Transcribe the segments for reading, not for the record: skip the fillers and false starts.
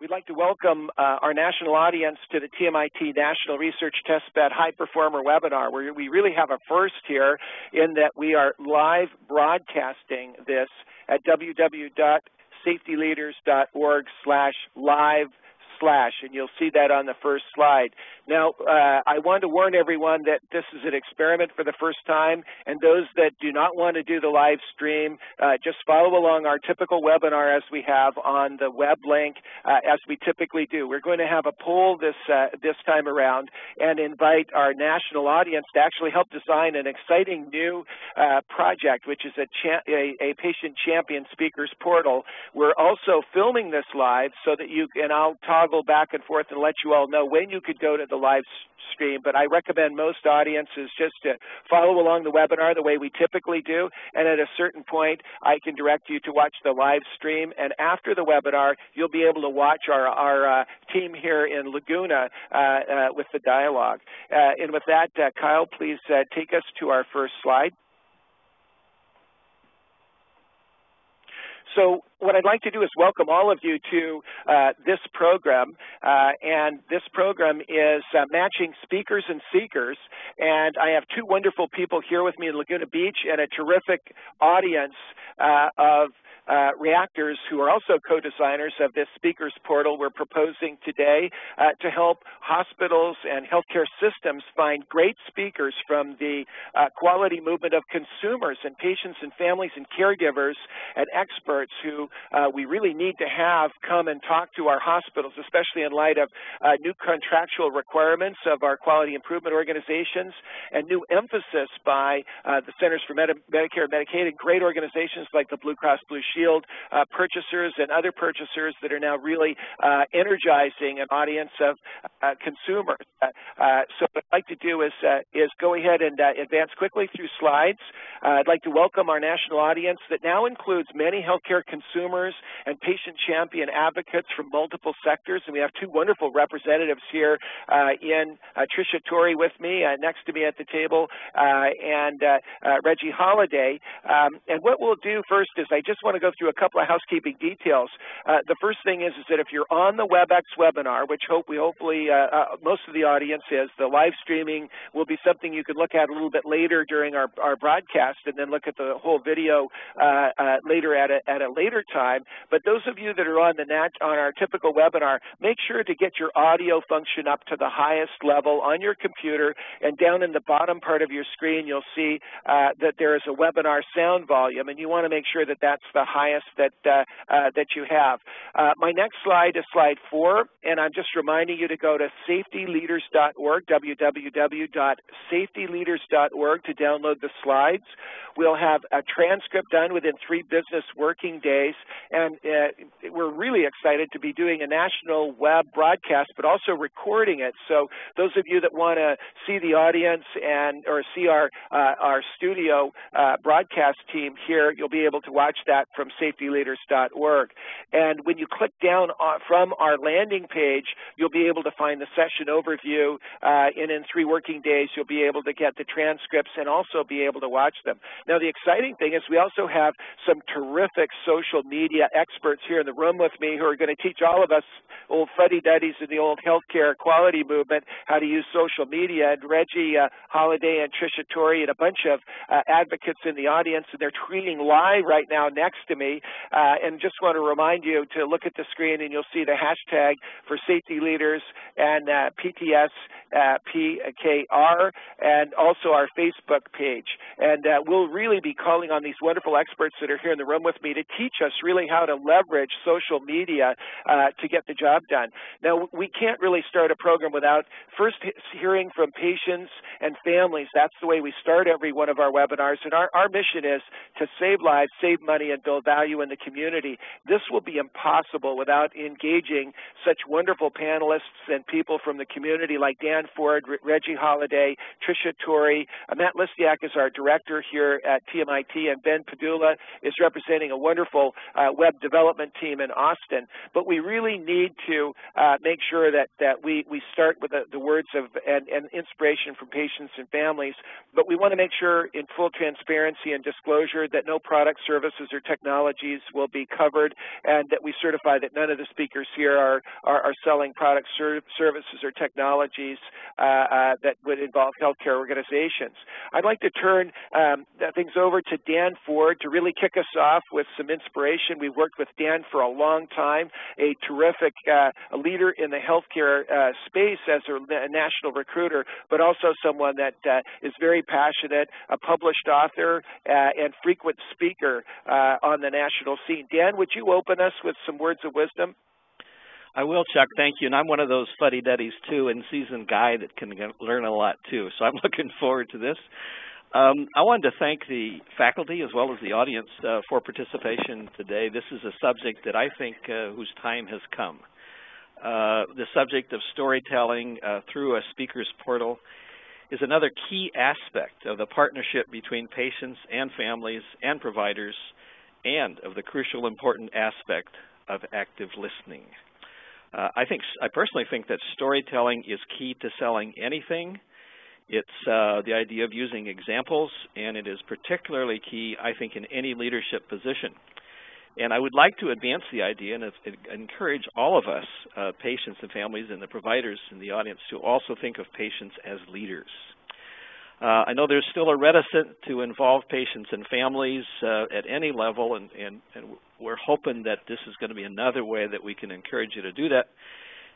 We'd like to welcome our national audience to the TMIT National Research Testbed High Performer webinar, where we really have a first here in that we are live broadcasting this at www.safetyleaders.org/live/, and you'll see that on the first slide. Now, I want to warn everyone that this is an experiment for the first time, and those that do not want to do the live stream, just follow along our typical webinar as we have on the web link, as we typically do. We're going to have a poll this time around and invite our national audience to actually help design an exciting new project, which is a patient champion speakers portal. We're also filming this live so that you can, I'll toggle back and forth and let you all know when you could go to the live stream, but I recommend most audiences just to follow along the webinar the way we typically do, and at a certain point I can direct you to watch the live stream, and after the webinar you'll be able to watch our team here in Laguna with the dialogue. And with that, Kyle, please take us to our first slide. So what I'd like to do is welcome all of you to this program, and this program is Matching Speakers and Seekers, and I have two wonderful people here with me in Laguna Beach and a terrific audience of reactors who are also co-designers of this speakers portal we're proposing today to help hospitals and healthcare systems find great speakers from the quality movement of consumers and patients and families and caregivers and experts who we really need to have come and talk to our hospitals, especially in light of new contractual requirements of our quality improvement organizations and new emphasis by the Centers for Medicare and Medicaid and great organizations like the Blue Cross Blue Shield purchasers and other purchasers that are now really energizing an audience of consumers. So what I'd like to do is go ahead and advance quickly through slides. I'd like to welcome our national audience that now includes many healthcare consumers and patient champion advocates from multiple sectors, and we have two wonderful representatives here in Tricia Torrey with me, next to me at the table, and Reggie Holiday. And what we'll do first is I just want to go through a couple of housekeeping details. The first thing is that if you're on the WebEx webinar, which hopefully most of the audience is, the live streaming will be something you can look at a little bit later during our broadcast and then look at the whole video later at a later time. But those of you that are on our typical webinar, make sure to get your audio function up to the highest level on your computer, and down in the bottom part of your screen you'll see that there is a webinar sound volume, and you want to make sure that that's the highest that you have. My next slide is slide 4, and I'm just reminding you to go to safetyleaders.org, www.safetyleaders.org, to download the slides. We'll have a transcript done within 3 business working days, and we're really excited to be doing a national web broadcast, but also recording it. So those of you that want to see the audience or see our studio broadcast team here, you'll be able to watch that from safetyleaders.org. And when you click down from our landing page, you'll be able to find the session overview, and in 3 working days you'll be able to get the transcripts and also be able to watch them. Now, the exciting thing is we also have some terrific social media experts here in the room with me who are going to teach all of us old fuddy-duddies in the old healthcare quality movement how to use social media. And Reggie Holiday and Tricia Torrey and a bunch of advocates in the audience, and they're tweeting live right now next to me. And just want to remind you to look at the screen, and you'll see the hashtag for Safety Leaders and PTSPKR, and also our Facebook page. And we'll really be calling on these wonderful experts that are here in the room with me to teach us really how to leverage social media to get the job done. Now, we can't really start a program without first hearing from patients and families. That's the way we start every one of our webinars, and our mission is to save lives, save money, and build value in the community. This will be impossible without engaging such wonderful panelists and people from the community like Dan Ford, Reggie Holiday, Tricia Torrey. Matt Listiak is our director here at TMIT, and Ben Padula is representing a wonderful web development team in Austin. But we really need to make sure that we start with the words of and inspiration from patients and families, but we want to make sure in full transparency and disclosure that no product, services, or technology technologies will be covered, and that we certify that none of the speakers here are selling products, services, or technologies that would involve healthcare organizations. I'd like to turn things over to Dan Ford to really kick us off with some inspiration. We've worked with Dan for a long time, a terrific leader in the healthcare space as a national recruiter, but also someone that is very passionate, a published author, and frequent speaker on the national scene. Dan, would you open us with some words of wisdom? I will, Chuck. Thank you. And I'm one of those fuddy-duddies, too, and seasoned guy that can learn a lot, too. So I'm looking forward to this. I wanted to thank the faculty as well as the audience for participation today. This is a subject that I think whose time has come. The subject of storytelling through a speaker's portal is another key aspect of the partnership between patients and families and providers, and of the crucial important aspect of active listening. I personally think that storytelling is key to selling anything. It's the idea of using examples, and it is particularly key, I think, in any leadership position. And I would like to advance the idea and encourage all of us, patients and families and the providers in the audience, to also think of patients as leaders. I know there's still a reticence to involve patients and families at any level, and we're hoping that this is going to be another way that we can encourage you to do that.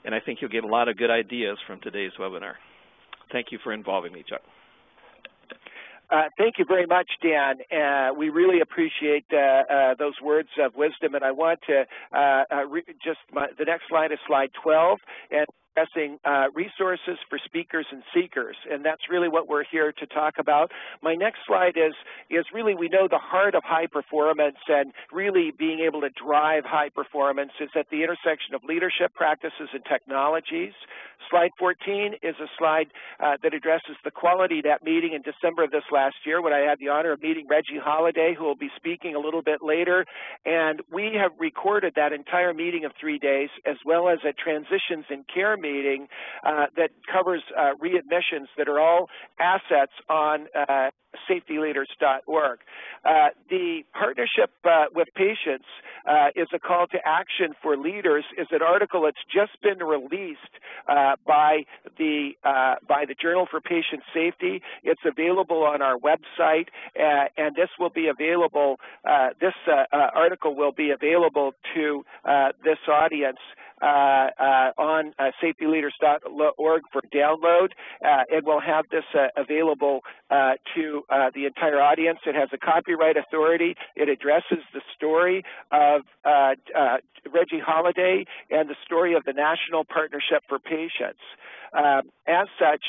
And I think you'll get a lot of good ideas from today's webinar. Thank you for involving me, Chuck. Thank you very much, Dan. We really appreciate those words of wisdom, and I want to the next slide is slide 12, and addressing resources for speakers and seekers, and that's really what we're here to talk about. My next slide is really, we know the heart of high performance and really being able to drive high performance is at the intersection of leadership practices and technologies. Slide 14 is a slide that addresses the quality of that meeting in December of this last year when I had the honor of meeting Reggie Holiday, who will be speaking a little bit later. And we have recorded that entire meeting of 3 days, as well as a transitions in care meeting that covers readmissions that are all assets on safetyleaders.org. The partnership with patients is a call to action for leaders, is an article that's just been released by the Journal for Patient Safety. It's available on our website, and this will be available, this article will be available to this audience on safetyleaders.org for download, and we'll have this available to the entire audience. It has a copyright authority. It addresses the story of Reggie Holiday and the story of the National Partnership for Patients. As such,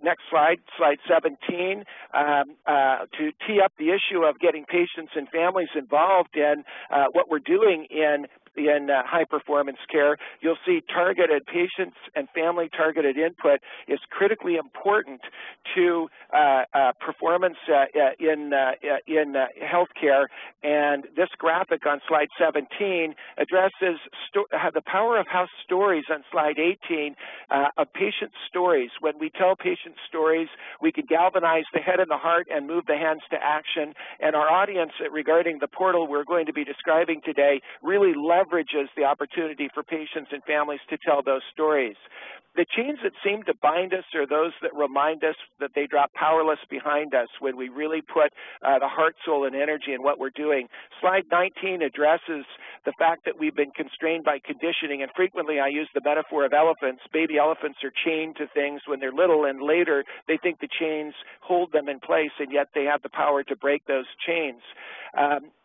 next slide, slide 17, to tee up the issue of getting patients and families involved in what we're doing in high-performance care, you'll see targeted patients and family-targeted input is critically important to performance in healthcare. And this graphic on slide 17 addresses the power of house stories on slide 18 of patient stories. When we tell patient stories, we can galvanize the head and the heart and move the hands to action. And our audience regarding the portal we're going to be describing today really leverages the opportunity for patients and families to tell those stories. The chains that seem to bind us are those that remind us that they drop powerless behind us when we really put the heart, soul, and energy in what we're doing. Slide 19 addresses the fact that we've been constrained by conditioning, and frequently I use the metaphor of elephants. Baby elephants are chained to things when they're little, and later they think the chains hold them in place, and yet they have the power to break those chains.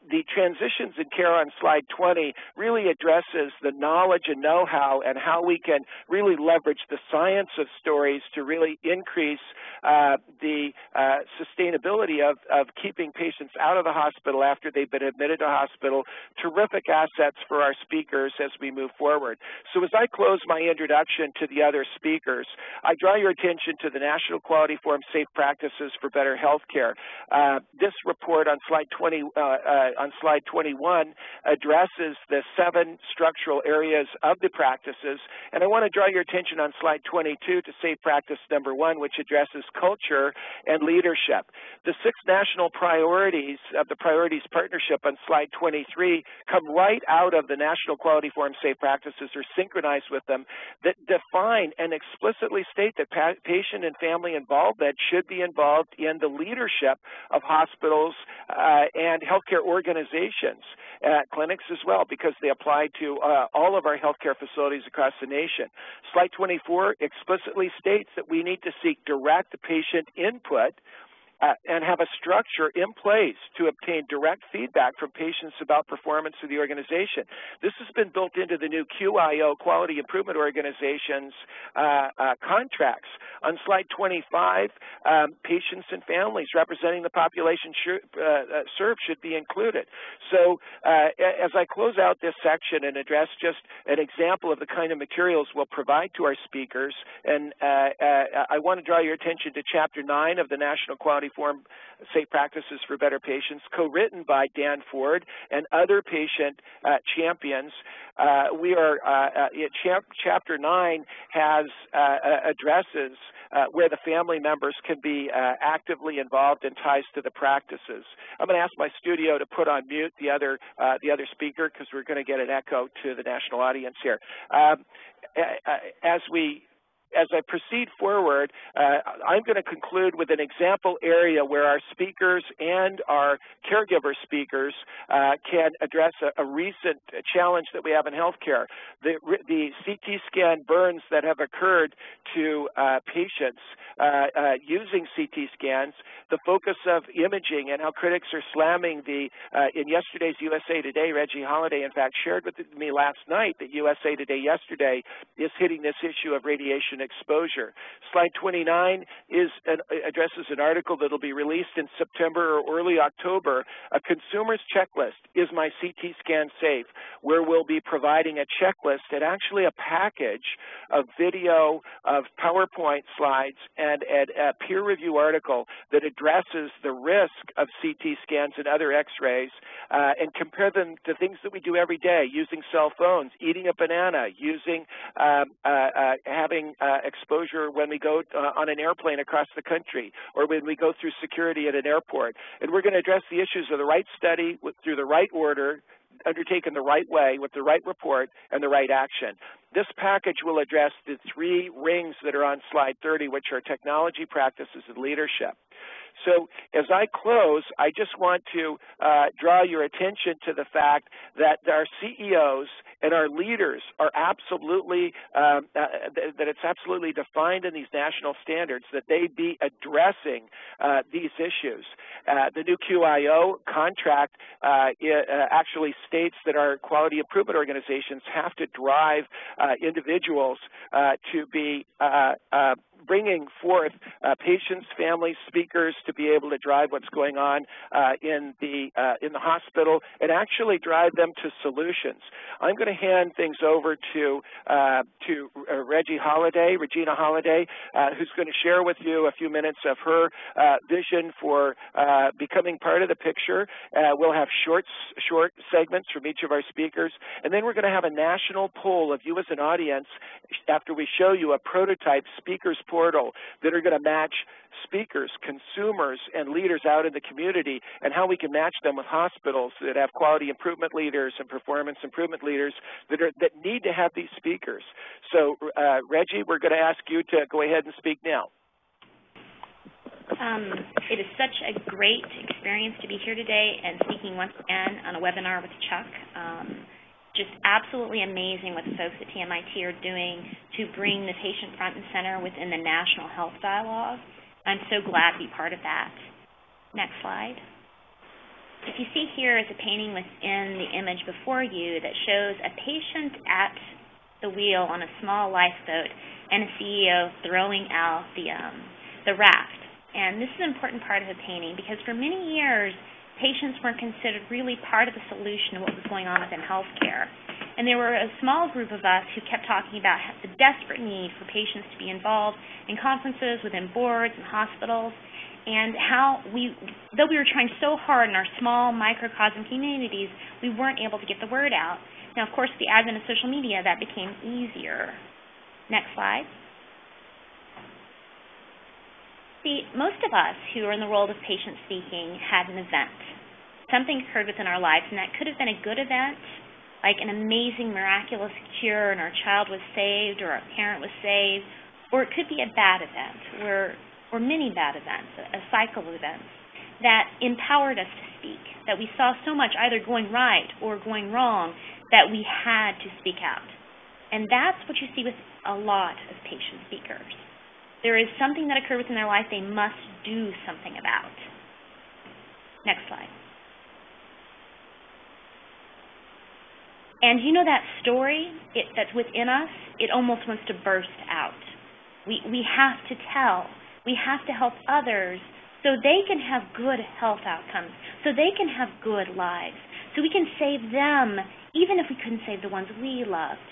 The transitions in care on slide 20 really addresses the knowledge and know-how and how we can really leverage the science of stories to really increase the sustainability of keeping patients out of the hospital after they've been admitted to hospital. Terrific assets for our speakers as we move forward. So as I close my introduction to the other speakers, I draw your attention to the National Quality Forum Safe Practices for Better Healthcare. This report on slide 20 on slide 21 addresses the 7 structural areas of the practices. And I want to draw your attention on slide 22 to safe practice number 1, which addresses culture and leadership. The 6 national priorities of the Priorities Partnership on slide 23 come right out of the National Quality Forum Safe Practices, or synchronized with them, that define and explicitly state that patient and family involvement should be involved in the leadership of hospitals and healthcare organizations, clinics as well, because they apply to all of our healthcare facilities across the nation. Slide 24 explicitly states that we need to seek direct patient input and have a structure in place to obtain direct feedback from patients about performance of the organization. This has been built into the new QIO, Quality Improvement Organization's contracts. On slide 25, patients and families representing the population served should be included. So as I close out this section and address just an example of the kind of materials we'll provide to our speakers, and I want to draw your attention to Chapter 9 of the National Quality Forum Safe Practices for Better Patients, co-written by Dan Ford and other patient champions. Chapter 9 has addresses where the family members can be actively involved and ties to the practices. I'm going to ask my studio to put on mute the other speaker, because we're going to get an echo to the national audience here. As I proceed forward, I'm going to conclude with an example area where our speakers and our caregiver speakers can address a recent challenge that we have in healthcare. The CT scan burns that have occurred to patients using CT scans, the focus of imaging and how critics are slamming in yesterday's USA Today, Reggie Holiday, in fact, shared with me last night that USA Today yesterday is hitting this issue of radiation exposure. Slide 29 addresses an article that will be released in September or early October, a consumer's checklist, Is My CT Scan Safe?, where we'll be providing a checklist and actually a package of video, of PowerPoint slides, and a peer review article that addresses the risk of CT scans and other x-rays and compare them to things that we do every day, using cell phones, eating a banana, having exposure when we go on an airplane across the country, or when we go through security at an airport. And we're going to address the issues of the right study through the right order, undertaken the right way, with the right report and the right action. This package will address the 3 rings that are on slide 30, which are technology, practices, and leadership. So as I close, I just want to draw your attention to the fact that our CEOs and our leaders are absolutely, that it's absolutely defined in these national standards that they be addressing these issues. The new QIO contract actually states that our quality improvement organizations have to drive individuals to be bringing forth patients, families, speakers to be able to drive what's going on in the hospital and actually drive them to solutions. I'm going to hand things over to Regina Holiday, who's going to share with you a few minutes of her vision for becoming part of the picture. We'll have short segments from each of our speakers, and then we're going to have a national poll of you as an audience after we show you a prototype speakers portal that are going to match speakers, consumers, and leaders out in the community, and how we can match them with hospitals that have quality improvement leaders and performance improvement leaders that need to have these speakers. So, Reggie, we're going to ask you to go ahead and speak now. It is such a great experience to be here today and speaking once again on a webinar with Chuck. Just absolutely amazing what the folks at TMIT are doing to bring the patient front and center within the National Health Dialogue. I'm so glad to be part of that. Next slide. If you see here is a painting within the image before you that shows a patient at the wheel on a small lifeboat and a CEO throwing out the raft. And this is an important part of the painting because for many years, patients weren't considered really part of the solution of what was going on within healthcare. And there were a small group of us who kept talking about the desperate need for patients to be involved in conferences within boards and hospitals. and how though we were trying so hard in our small microcosm communities, we weren't able to get the word out. Now, of course, with the advent of social media, that became easier. Next slide. See, most of us who are in the role of patient speaking had an event. Something occurred within our lives, and that could have been a good event, like an amazing, miraculous cure and our child was saved or our parent was saved, or it could be a bad event, or many bad events, a cycle of events that empowered us to speak, that we saw so much either going right or going wrong that we had to speak out. And that's what you see with a lot of patient speakers. There is something that occurred within their life they must do something about. Next slide. And you know that story that's within us, it almost wants to burst out. We have to tell. We have to help others so they can have good health outcomes, so they can have good lives, so we can save them even if we couldn't save the ones we loved.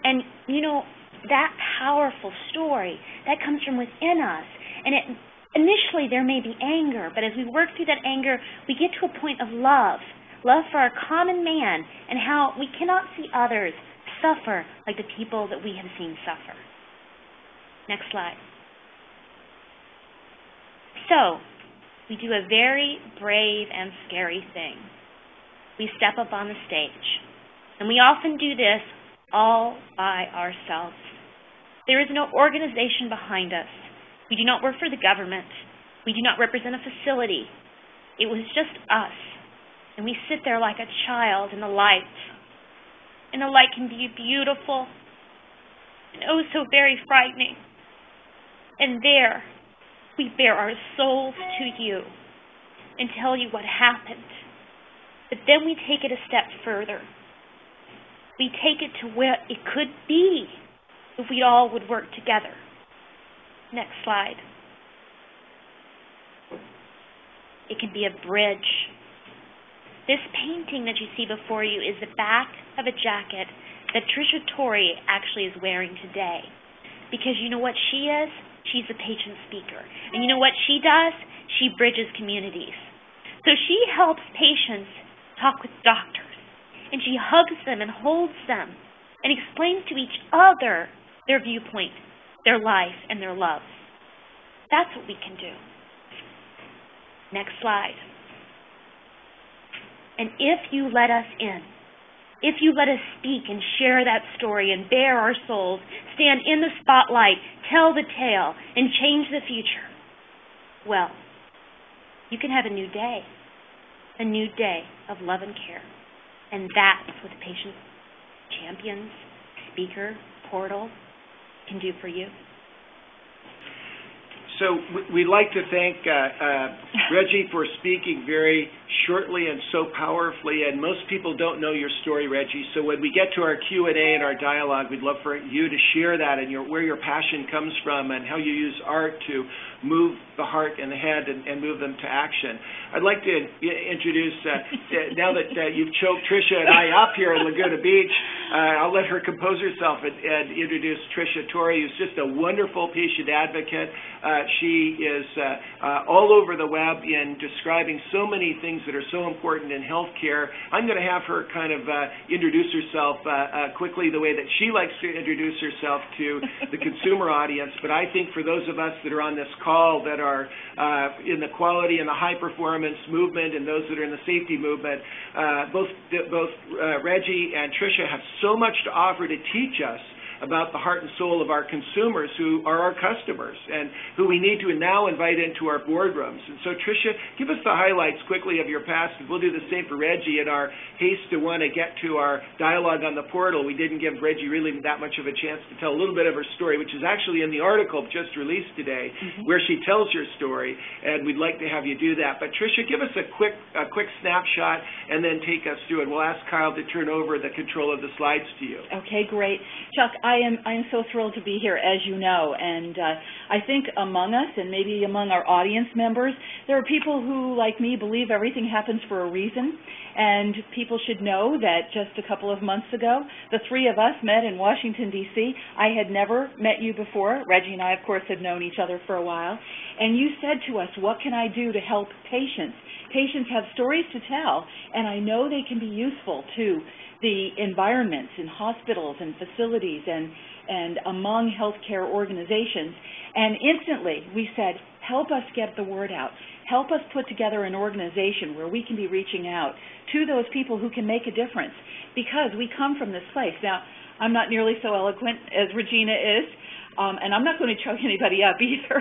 And, you know, that powerful story, that comes from within us. And initially there may be anger, but as we work through that anger, we get to a point of love for our common man and how we cannot see others suffer like the people that we have seen suffer. Next slide. So, we do a very brave and scary thing. We step up on the stage. And we often do this all by ourselves. There is no organization behind us. We do not work for the government. We do not represent a facility. It was just us. And we sit there like a child in the light. And the light can be beautiful and oh so very frightening. And there, we bare our souls to you and tell you what happened. But then we take it a step further. We take it to where it could be if we all would work together. Next slide. It can be a bridge. This painting that you see before you is the back of a jacket that Tricia Torrey actually is wearing today. Because you know what she is? She's a patient speaker. And you know what she does? She bridges communities. So she helps patients talk with doctors. And she hugs them and holds them and explains to each other their viewpoint, their life, and their love. That's what we can do. Next slide. And if you let us in, if you let us speak and share that story and bare our souls, stand in the spotlight, tell the tale, and change the future, well, you can have a new day of love and care. And that's what the Patient Champions Speaker Portal can do for you. So we'd like to thank Reggie for speaking very shortly and so powerfully, and most people don't know your story, Reggie, so when we get to our Q&A and our dialogue, we'd love for you to share that and where your passion comes from and how you use art to move the heart and the head and move them to action. I'd like to introduce, now that you've choked Tricia and I up here in Laguna Beach, I'll let her compose herself and introduce Tricia Torrey, who's just a wonderful patient advocate. She is all over the web in describing so many things that are so important in healthcare. I'm going to have her kind of introduce herself quickly the way that she likes to introduce herself to the consumer audience. But I think for those of us that are on this call that are in the quality and the high performance movement and those that are in the safety movement, both Reggie and Tricia have so much to offer to teach us about the heart and soul of our consumers who are our customers and who we need to now invite into our boardrooms. And so, Tricia, give us the highlights quickly of your past. We'll do the same for Reggie in our haste to want to get to our dialogue on the portal. We didn't give Reggie really that much of a chance to tell a little bit of her story, which is actually in the article just released today, where she tells her story, and we'd like to have you do that. But, Tricia, give us a quick snapshot and then take us through it. We'll ask Kyle to turn over the control of the slides to you. Okay, great. Chuck, I'm so thrilled to be here, as you know, and I think among us and maybe among our audience members, there are people who, like me, believe everything happens for a reason, And people should know that just a couple of months ago, the three of us met in Washington, D.C. I had never met you before. Reggie and I, of course, had known each other for a while. And you said to us, what can I do to help patients? Patients have stories to tell, and I know they can be useful to the environments in hospitals and facilities and among healthcare organizations. And instantly we said, help us get the word out. Help us put together an organization where we can be reaching out to those people who can make a difference, because we come from this place. Now, I'm not nearly so eloquent as Regina is, and I'm not going to choke anybody up either.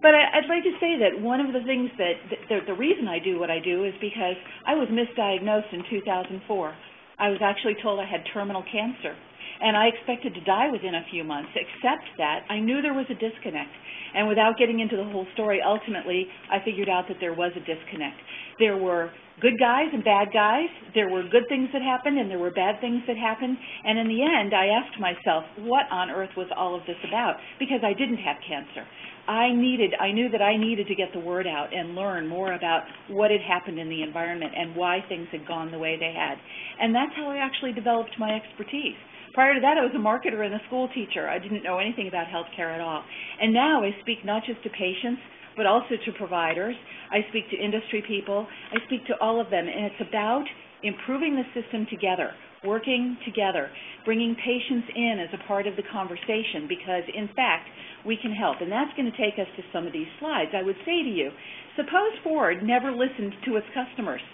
But I'd like to say that one of the things the reason I do what I do is because I was misdiagnosed in 2004. I was actually told I had terminal cancer, and I expected to die within a few months, except that I knew there was a disconnect. And without getting into the whole story, ultimately, I figured out that there was a disconnect. There were good guys and bad guys. There were good things that happened, and there were bad things that happened. And in the end, I asked myself, what on earth was all of this about? Because I didn't have cancer. I knew that I needed to get the word out and learn more about what had happened in the environment and why things had gone the way they had. And that's how I actually developed my expertise. Prior to that, I was a marketer and a school teacher. I didn't know anything about healthcare at all. And now I speak not just to patients, but also to providers. I speak to industry people. I speak to all of them. And it's about improving the system together, working together, bringing patients in as a part of the conversation, because, in fact, we can help. And that's going to take us to some of these slides. I would say to you, suppose Ford never listened to its customers.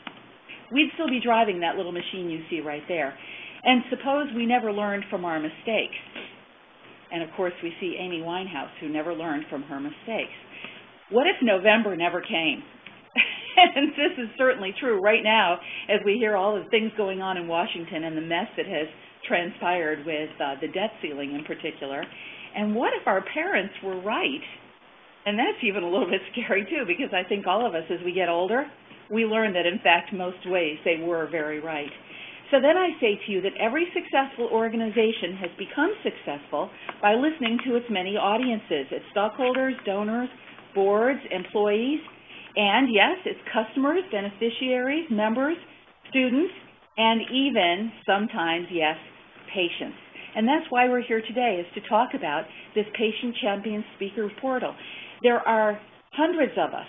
We'd still be driving that little machine you see right there. And suppose we never learned from our mistakes. And, of course, we see Amy Winehouse, who never learned from her mistakes. What if November never came? And this is certainly true right now as we hear all the things going on in Washington and the mess that has transpired with the debt ceiling in particular. And what if our parents were right? And that's even a little bit scary, too, because I think all of us, as we get older, we learn that, in fact, most ways they were very right. So then I say to you that every successful organization has become successful by listening to its many audiences, its stockholders, donors, boards, employees, and yes, its customers, beneficiaries, members, students, and even sometimes, yes, patients. And that's why we're here today, is to talk about this Patient Champion Speaker Portal. There are hundreds of us,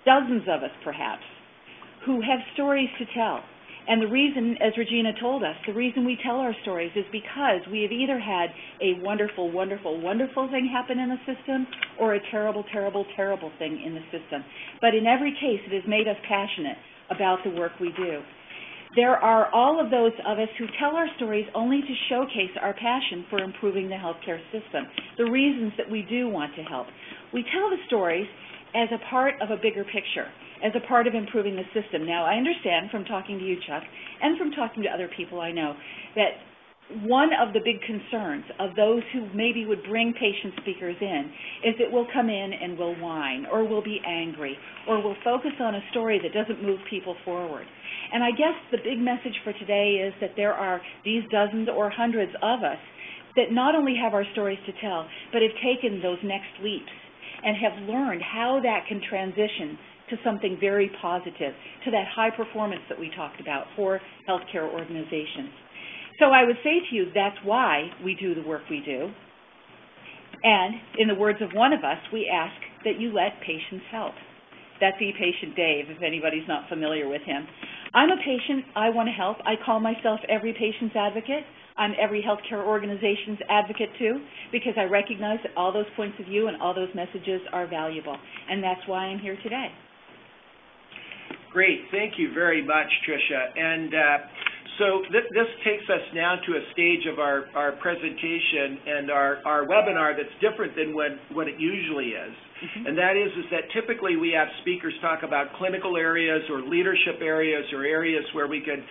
dozens of us perhaps, who have stories to tell. And the reason, as Regina told us, the reason we tell our stories is because we have either had a wonderful, wonderful, wonderful thing happen in the system or a terrible, terrible, terrible thing in the system. But in every case, it has made us passionate about the work we do. There are all of those of us who tell our stories only to showcase our passion for improving the healthcare system, the reasons that we do want to help. We tell the stories as a part of a bigger picture, as a part of improving the system. Now, I understand from talking to you, Chuck, and from talking to other people I know, that one of the big concerns of those who maybe would bring patient speakers in is that we'll come in and we'll whine, or we'll be angry, or we'll focus on a story that doesn't move people forward. And I guess the big message for today is that there are these dozens or hundreds of us that not only have our stories to tell, but have taken those next leaps and have learned how that can transition to something very positive, to that high performance that we talked about for healthcare organizations. So I would say to you, that's why we do the work we do. And in the words of one of us, we ask that you let patients help. That's ePatient Dave, if anybody's not familiar with him. I'm a patient. I want to help. I call myself every patient's advocate. I'm every healthcare organization's advocate, too, because I recognize that all those points of view and all those messages are valuable. And that's why I'm here today. Great. Thank you very much, Tricia. And so this takes us now to a stage of our presentation and our webinar that's different than what it usually is. Mm-hmm. And that is that typically we have speakers talk about clinical areas or leadership areas or areas where we can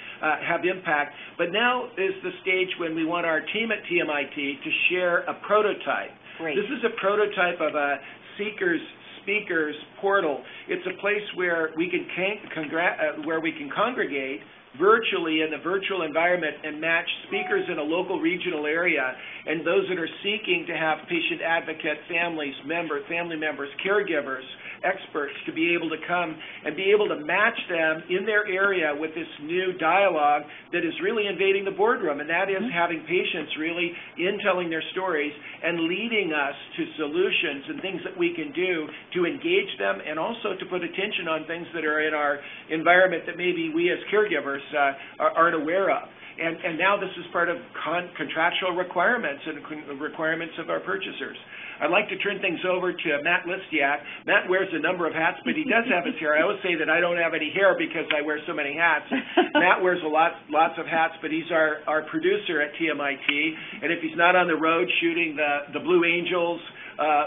have impact. But now is the stage when we want our team at TMIT to share a prototype. Great. This is a prototype of a speakers portal. It's a place where we can congregate virtually in the virtual environment and match speakers in a local regional area and those that are seeking to have patient advocate family members, caregivers experts to be able to come and be able to match them in their area with this new dialogue that is really invading the boardroom, and that is having patients really in telling their stories and leading us to solutions and things that we can do to engage them and also to put attention on things that are in our environment that maybe we as caregivers aren't aware of. And now this is part of contractual requirements and requirements of our purchasers. I'd like to turn things over to Matt Listiak. Matt wears a number of hats, but he does have his hair. I always say that I don't have any hair because I wear so many hats. Matt wears lots of hats, but he's our producer at TMIT. And if he's not on the road shooting the Blue Angels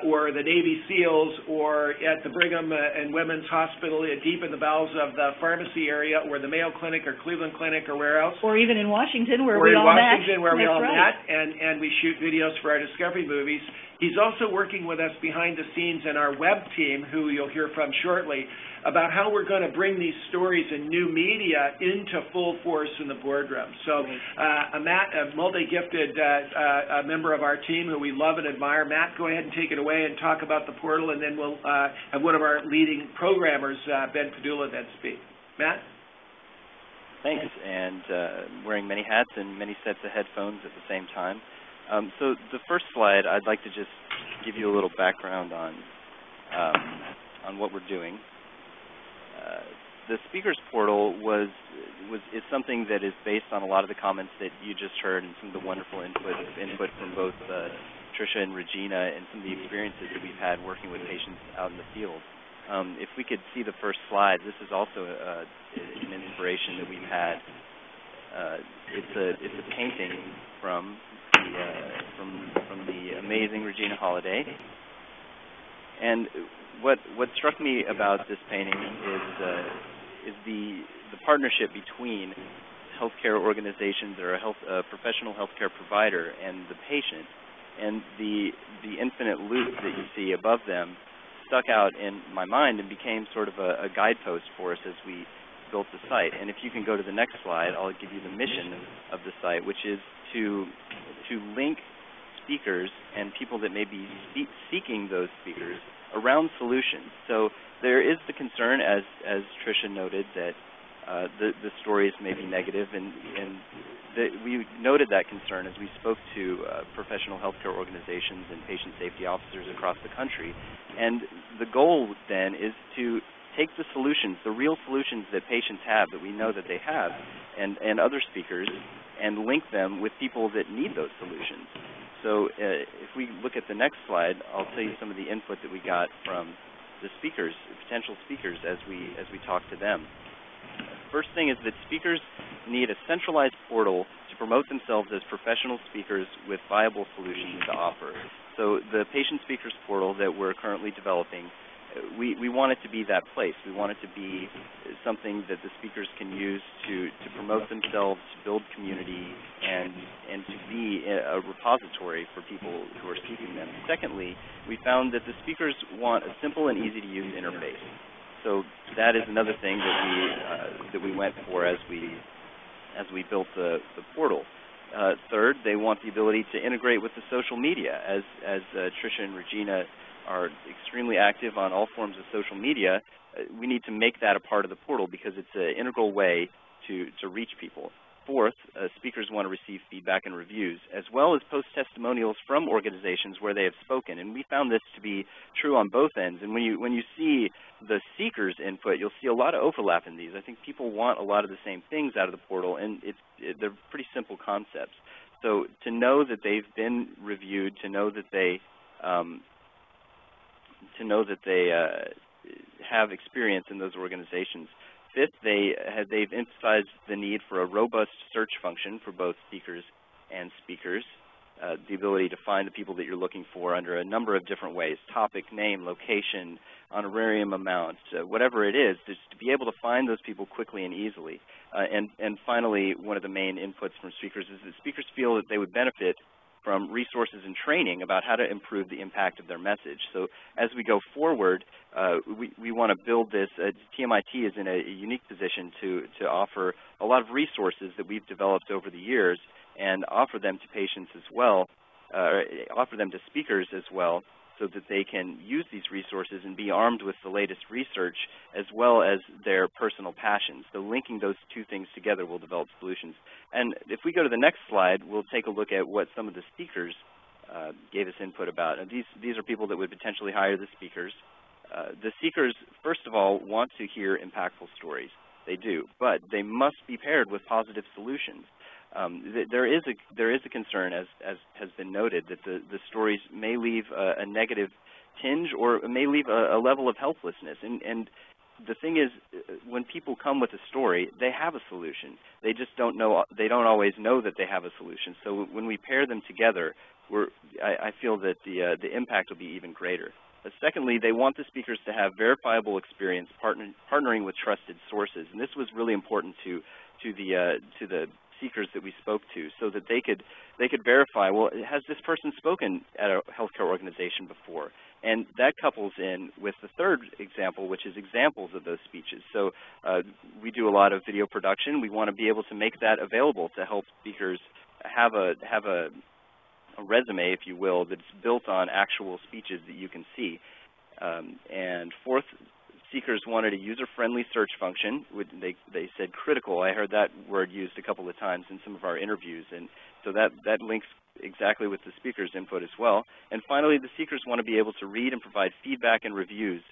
or the Navy SEALs or at the Brigham and Women's Hospital deep in the bowels of the pharmacy area or the Mayo Clinic or Cleveland Clinic or where else. Or even in Washington where we all met. We all met and we shoot videos for our Discovery movies. He's also working with us behind the scenes in our web team, who you'll hear from shortly, about how we're going to bring these stories and new media into full force in the boardroom. So Matt, a multi-gifted member of our team who we love and admire. Matt, go ahead and take it away and talk about the portal, and then we'll have one of our leading programmers, Ben Padula, then speak. Matt? Thanks, and wearing many hats and many sets of headphones at the same time. So the first slide, I'd like to just give you a little background on what we're doing. The Speakers Portal is something that is based on a lot of the comments that you just heard and some of the wonderful input from both Tricia and Regina and some of the experiences that we've had working with patients out in the field. If we could see the first slide, this is also an inspiration that we've had. It's a painting from the amazing Regina Holiday. And what struck me about this painting is the partnership between healthcare organizations or a professional healthcare provider and the patient, and the infinite loop that you see above them stuck out in my mind and became sort of a guidepost for us as we built the site. And if you can go to the next slide, I'll give you the mission of the site, which is to link speakers and people that may be seeking those speakers around solutions. So there is the concern, as Tricia noted, that the stories may be negative, and we noted that concern as we spoke to professional healthcare organizations and patient safety officers across the country. And the goal then is to take the solutions, the real solutions that patients have, that we know that they have, and other speakers, and link them with people that need those solutions. So if we look at the next slide, I'll tell you some of the input that we got from the speakers, potential speakers, as we talk to them. First thing is that speakers need a centralized portal to promote themselves as professional speakers with viable solutions to offer. So the Patient Speakers Portal that we're currently developing, we want it to be that place. We want it to be something that the speakers can use to promote themselves, to build community, and to be a repository for people who are seeking them. Secondly, we found that the speakers want a simple and easy-to-use interface. So that is another thing that we went for as we built the portal. Third, they want the ability to integrate with the social media. As Tricia and Regina are extremely active on all forms of social media, we need to make that a part of the portal because it's an integral way to reach people. Fourth, speakers want to receive feedback and reviews, as well as post testimonials from organizations where they have spoken. And we found this to be true on both ends. And when you see the seekers' input, you'll see a lot of overlap in these. I think people want a lot of the same things out of the portal, and they're pretty simple concepts. So to know that they've been reviewed, to know that they have experience in those organizations. Fifth, they've emphasized the need for a robust search function for both seekers and speakers, the ability to find the people that you're looking for under a number of different ways, topic, name, location, honorarium amount, whatever it is, just to be able to find those people quickly and easily. And finally, one of the main inputs from speakers is that speakers feel that they would benefit from resources and training about how to improve the impact of their message. So as we go forward, we want to build this. TMIT is in a unique position to offer a lot of resources that we've developed over the years and offer them to patients as well, offer them to speakers as well, so that they can use these resources and be armed with the latest research as well as their personal passions. So linking those two things together will develop solutions. And if we go to the next slide, we'll take a look at what some of the speakers gave us input about. And these are people that would potentially hire the speakers. The speakers, first of all, want to hear impactful stories. They do, but they must be paired with positive solutions. There is a concern, as has been noted, that the stories may leave a negative tinge or may leave a level of helplessness. And the thing is, when people come with a story, they have a solution. They just don't know. They don't always know that they have a solution. So when we pair them together, I feel that the impact will be even greater. Secondly, they want the speakers to have verifiable experience partnering with trusted sources, and this was really important to the speakers that we spoke to, so that they could verify, well, has this person spoken at a healthcare organization before? And that couples in with the third example, which is examples of those speeches. So we do a lot of video production. We want to be able to make that available to help speakers have a resume, if you will, that's built on actual speeches that you can see. And fourth, seekers wanted a user-friendly search function. They said critical. I heard that word used a couple of times in some of our interviews, and so that links exactly with the speakers' input as well. And finally, the seekers want to be able to read and provide feedback and reviews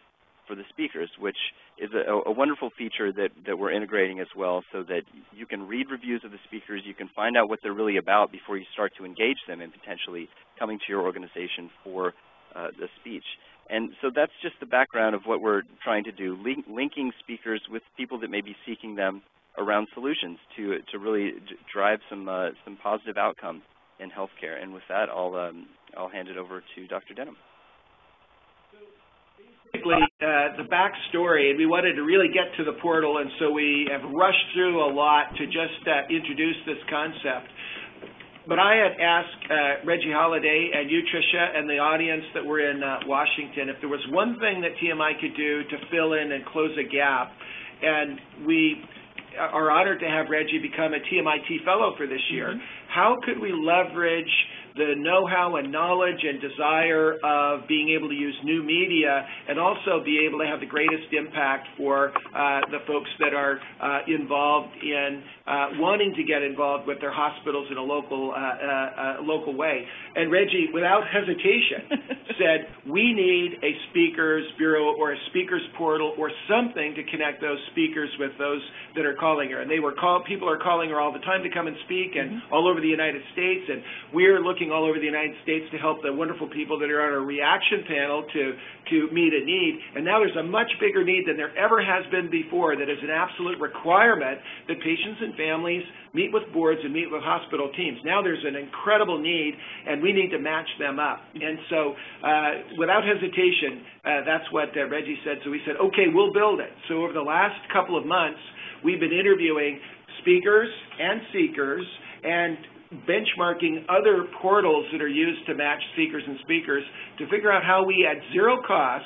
for the speakers, which is a wonderful feature that we're integrating as well, so that you can read reviews of the speakers, you can find out what they're really about before you start to engage them in potentially coming to your organization for the speech. And so that's just the background of what we're trying to do, linking speakers with people that may be seeking them around solutions to really drive some positive outcomes in healthcare. And with that, I'll hand it over to Dr. Denham. Basically, the backstory, and we wanted to really get to the portal, and so we have rushed through a lot to just introduce this concept. But I had asked Reggie Holliday and you, Tricia, and the audience that were in Washington, if there was one thing that TMI could do to fill in and close a gap, and we are honored to have Reggie become a TMIT Fellow for this year. How could we leverage the know-how and knowledge and desire of being able to use new media and also be able to have the greatest impact for the folks that are involved in wanting to get involved with their hospitals in a local way. And Reggie, without hesitation, said, we need a speakers bureau or a speakers portal or something to connect those speakers with those that are calling her. And people are calling her all the time to come and speak, and all over the United States, and we're looking all over the United States to help the wonderful people that are on our reaction panel to meet a need. And now there's a much bigger need than there ever has been before that is an absolute requirement that patients and families meet with boards and meet with hospital teams. Now there's an incredible need, and we need to match them up. And so without hesitation, that's what Reggie said. So we said, okay, we'll build it. So over the last couple of months, we've been interviewing speakers and seekers and benchmarking other portals that are used to match seekers and speakers to figure out how we, at zero cost,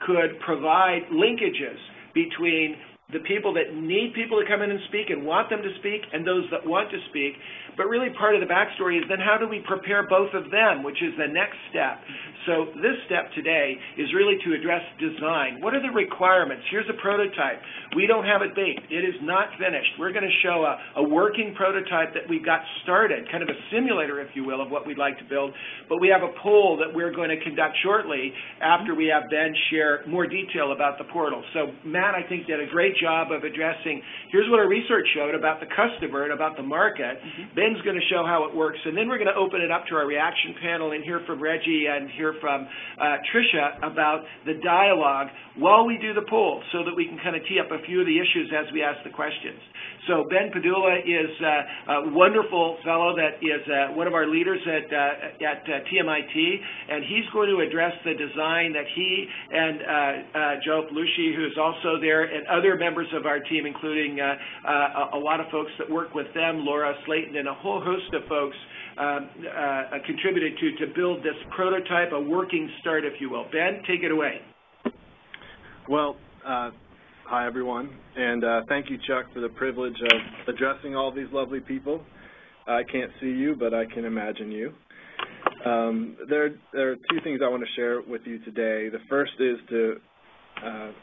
could provide linkages between the people that need people to come in and speak and want them to speak and those that want to speak. But really part of the backstory is then how do we prepare both of them, which is the next step. So this step today is really to address design. What are the requirements? Here's a prototype. We don't have it baked. It is not finished. We're going to show a working prototype that we got started, kind of a simulator, if you will, of what we'd like to build. But we have a poll that we're going to conduct shortly after we have Ben share more detail about the portal. So Matt, I think, did a great job of addressing, here's what our research showed about the customer and about the market. Ben's going to show how it works, and then we're going to open it up to our reaction panel and hear from Reggie and hear from Tricia about the dialogue while we do the poll so that we can kind of tee up a few of the issues as we ask the questions. So Ben Padula is a wonderful fellow that is one of our leaders at TMIT, and he's going to address the design that he and Joe Pelucci, who's also there, and other members of our team, including a lot of folks that work with them, Laura Slayton, and a whole host of folks contributed to build this prototype, a working start, if you will. Ben, take it away. Well, hi, everyone, and thank you, Chuck, for the privilege of addressing all these lovely people. I can't see you, but I can imagine you. There are two things I want to share with you today. The first is to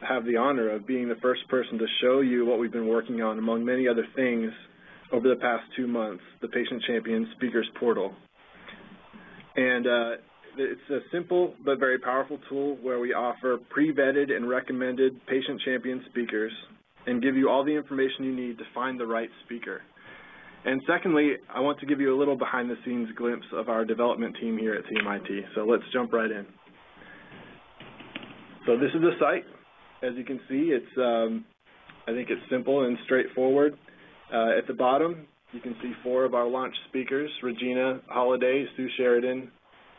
have the honor of being the first person to show you what we've been working on, among many other things, over the past 2 months, the Patient Champion Speakers Portal. And it's a simple but very powerful tool where we offer pre-vetted and recommended patient champion speakers and give you all the information you need to find the right speaker. And secondly, I want to give you a little behind-the-scenes glimpse of our development team here at TMIT. So let's jump right in. So this is the site. As you can see, it's I think it's simple and straightforward. At the bottom, you can see 4 of our launch speakers: Regina Holiday, Sue Sheridan,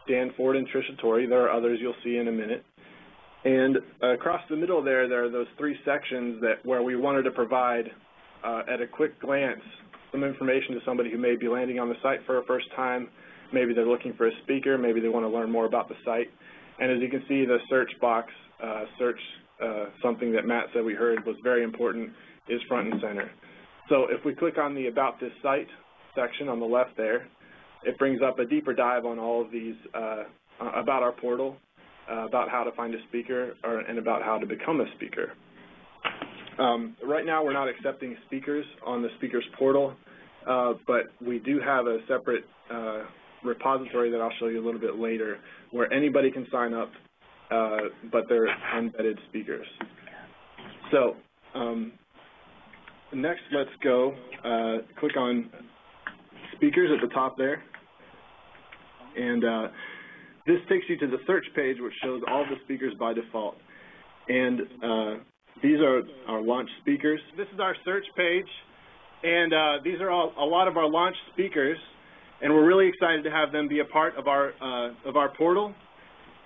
Dan Ford, and Tricia Torrey. There are others you'll see in a minute. And across the middle there are those 3 sections where we wanted to provide, at a quick glance, some information to somebody who may be landing on the site for a first time. Maybe they're looking for a speaker. Maybe they want to learn more about the site. And as you can see, the search box, something that Matt said we heard was very important, is front and center. So if we click on the About This Site section on the left there, it brings up a deeper dive on all of these, about our portal, about how to find a speaker, and about how to become a speaker. Right now we're not accepting speakers on the speakers portal, but we do have a separate repository that I'll show you a little bit later where anybody can sign up, but they're unvetted speakers. So next, let's go click on speakers at the top there, and this takes you to the search page, which shows all the speakers by default. And these are our launch speakers. This is our search page, and these are a lot of our launch speakers, and we're really excited to have them be a part of our portal.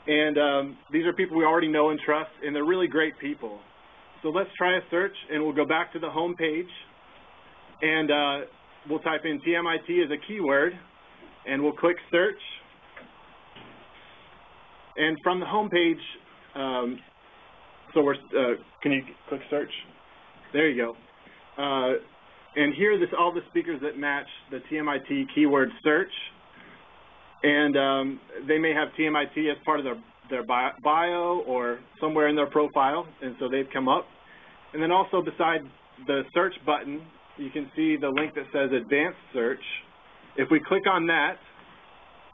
And these are people we already know and trust, and they're really great people. So let's try a search, and we'll go back to the home page, and we'll type in TMIT as a keyword, and we'll click search. And from the home page, can you click search? There you go. And here are all the speakers that match the TMIT keyword search. And they may have TMIT as part of their bio or somewhere in their profile, and so they've come up. And then also beside the search button, you can see the link that says Advanced Search. If we click on that,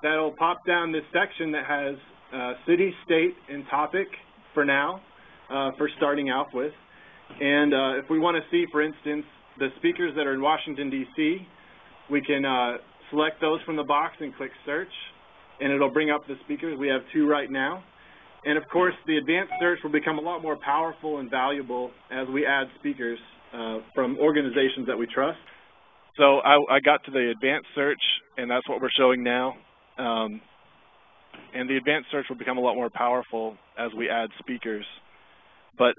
that'll pop down this section that has city, state, and topic for now, for starting out with. And if we want to see, for instance, the speakers that are in Washington, D.C., we can select those from the box and click search, and it'll bring up the speakers. We have 2 right now. And of course, the advanced search will become a lot more powerful and valuable as we add speakers from organizations that we trust. So I got to the advanced search, and that's what we're showing now. And the advanced search will become a lot more powerful as we add speakers. But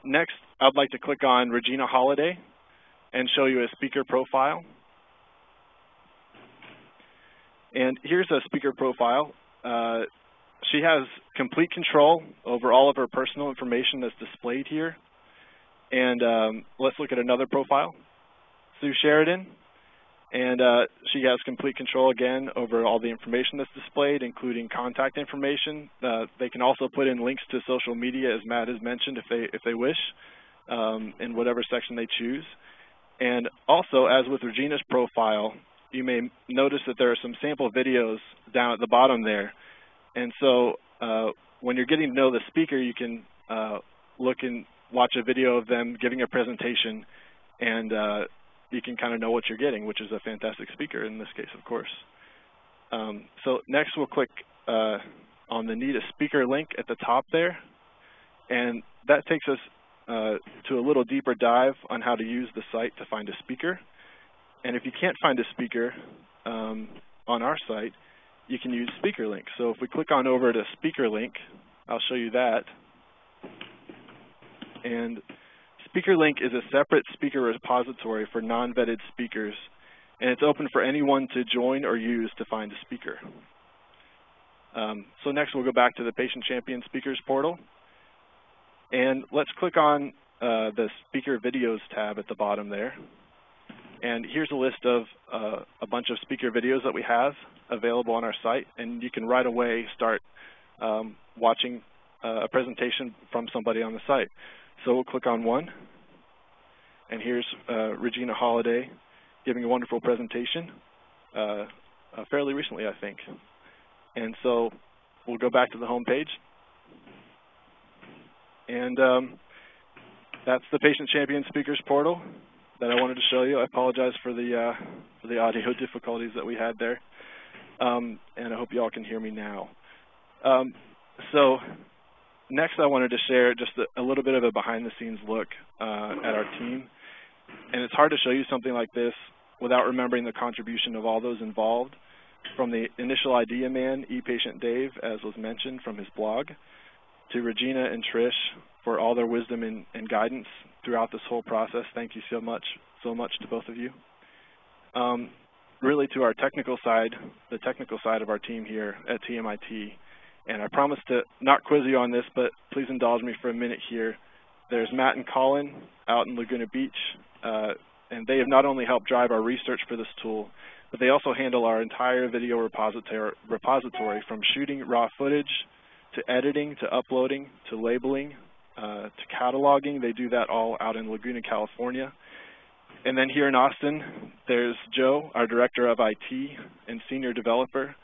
next, I'd like to click on Regina Holiday and show you a speaker profile. And here's a speaker profile. She has complete control over all of her personal information that's displayed here. And let's look at another profile, Sue Sheridan. And she has complete control, again, over all the information that's displayed, including contact information. They can also put in links to social media, as Matt has mentioned, if they wish, in whatever section they choose. And also, as with Regina's profile, you may notice that there are some sample videos down at the bottom there. And so when you're getting to know the speaker, you can look and watch a video of them giving a presentation, and you can kind of know what you're getting, which is a fantastic speaker in this case, of course. So next we'll click on the Need a Speaker link at the top there, and that takes us to a little deeper dive on how to use the site to find a speaker. And if you can't find a speaker on our site, you can use Speaker Link. So if we click on over to Speaker Link, I'll show you that. And Speaker Link is a separate speaker repository for non-vetted speakers, and it's open for anyone to join or use to find a speaker. So next we'll go back to the Patient Champion Speakers portal, and let's click on the Speaker Videos tab at the bottom there. And here's a list of a bunch of speaker videos that we have available on our site, and you can right away start watching a presentation from somebody on the site. So we'll click on one, and here's Regina Holiday giving a wonderful presentation fairly recently, I think. And so we'll go back to the home page, and that's the Patient Champion Speakers portal that I wanted to show you. I apologize for the audio difficulties that we had there, and I hope you all can hear me now. So next I wanted to share just a little bit of a behind-the-scenes look at our team. And it's hard to show you something like this without remembering the contribution of all those involved, from the initial idea man, ePatient Dave, as was mentioned from his blog, to Regina and Trish for all their wisdom and guidance throughout this whole process. Thank you so much to both of you. Really to our technical side, the technical side of our team here at TMIT. And I promise to not quiz you on this, but please indulge me for a minute here. There's Matt and Colin out in Laguna Beach, and they have not only helped drive our research for this tool, but they also handle our entire video repository from shooting raw footage to editing to uploading to labeling to cataloging. They do that all out in Laguna, California. And then here in Austin, there's Joe, our Director of IT and Senior Developer.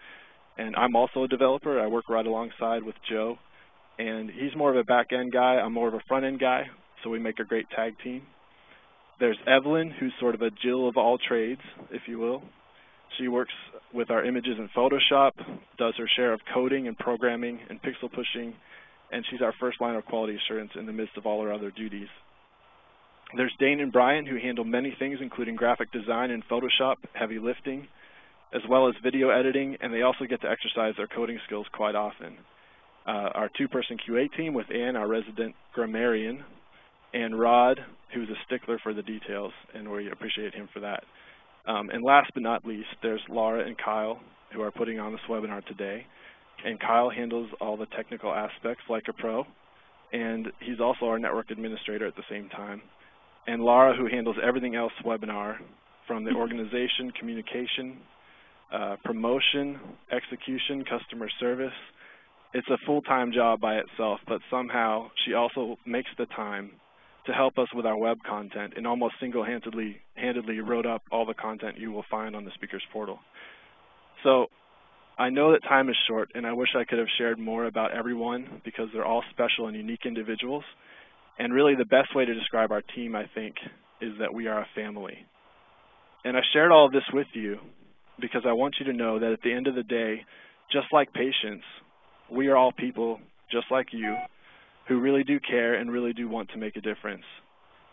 And I'm also a developer. I work right alongside with Joe. And he's more of a back-end guy. I'm more of a front-end guy, so we make a great tag team. There's Evelyn, who's sort of a Jill of all trades, if you will. She works with our images in Photoshop, does her share of coding and programming and pixel pushing, and she's our first line of quality assurance in the midst of all her other duties. There's Dane and Brian, who handle many things, including graphic design and Photoshop, heavy lifting, as well as video editing, and they also get to exercise their coding skills quite often. Our two-person QA team with Ann, our resident grammarian, and Rod, who's a stickler for the details, and we appreciate him for that. And last but not least, there's Laura and Kyle, who are putting on this webinar today. And Kyle handles all the technical aspects like a pro, and he's also our network administrator at the same time. And Laura, who handles everything else webinar, from the organization, communication, promotion, execution, customer service. It's a full-time job by itself, but somehow she also makes the time to help us with our web content and almost single-handedly wrote up all the content you will find on the speakers portal. So I know that time is short, and I wish I could have shared more about everyone because they're all special and unique individuals. And really the best way to describe our team, I think, is that we are a family. And I shared all of this with you because I want you to know that at the end of the day, just like patients, we are all people just like you who really do care and really do want to make a difference.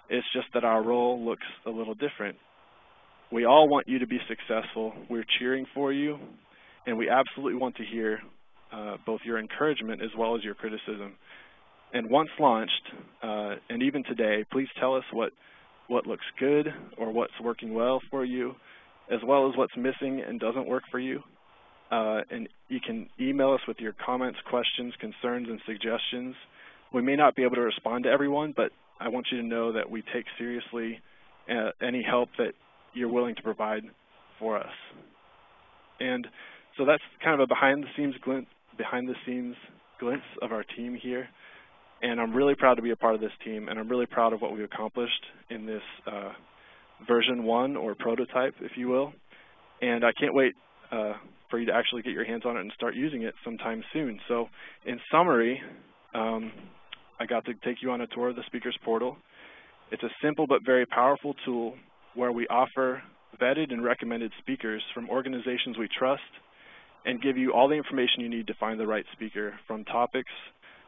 It's just that our role looks a little different. We all want you to be successful. We're cheering for you, and we absolutely want to hear both your encouragement as well as your criticism. And once launched, and even today, please tell us what looks good or what's working well for you, as well as what's missing and doesn't work for you. And you can email us with your comments, questions, concerns, and suggestions. We may not be able to respond to everyone, but I want you to know that we take seriously any help that you're willing to provide for us. And so that's kind of a behind-the-scenes glimpse of our team here. And I'm really proud to be a part of this team, and I'm really proud of what we've accomplished in this version 1 or prototype, if you will. And I can't wait for you to actually get your hands on it and start using it sometime soon. So in summary, I got to take you on a tour of the Speakers Portal. It's a simple but very powerful tool where we offer vetted and recommended speakers from organizations we trust and give you all the information you need to find the right speaker, from topics,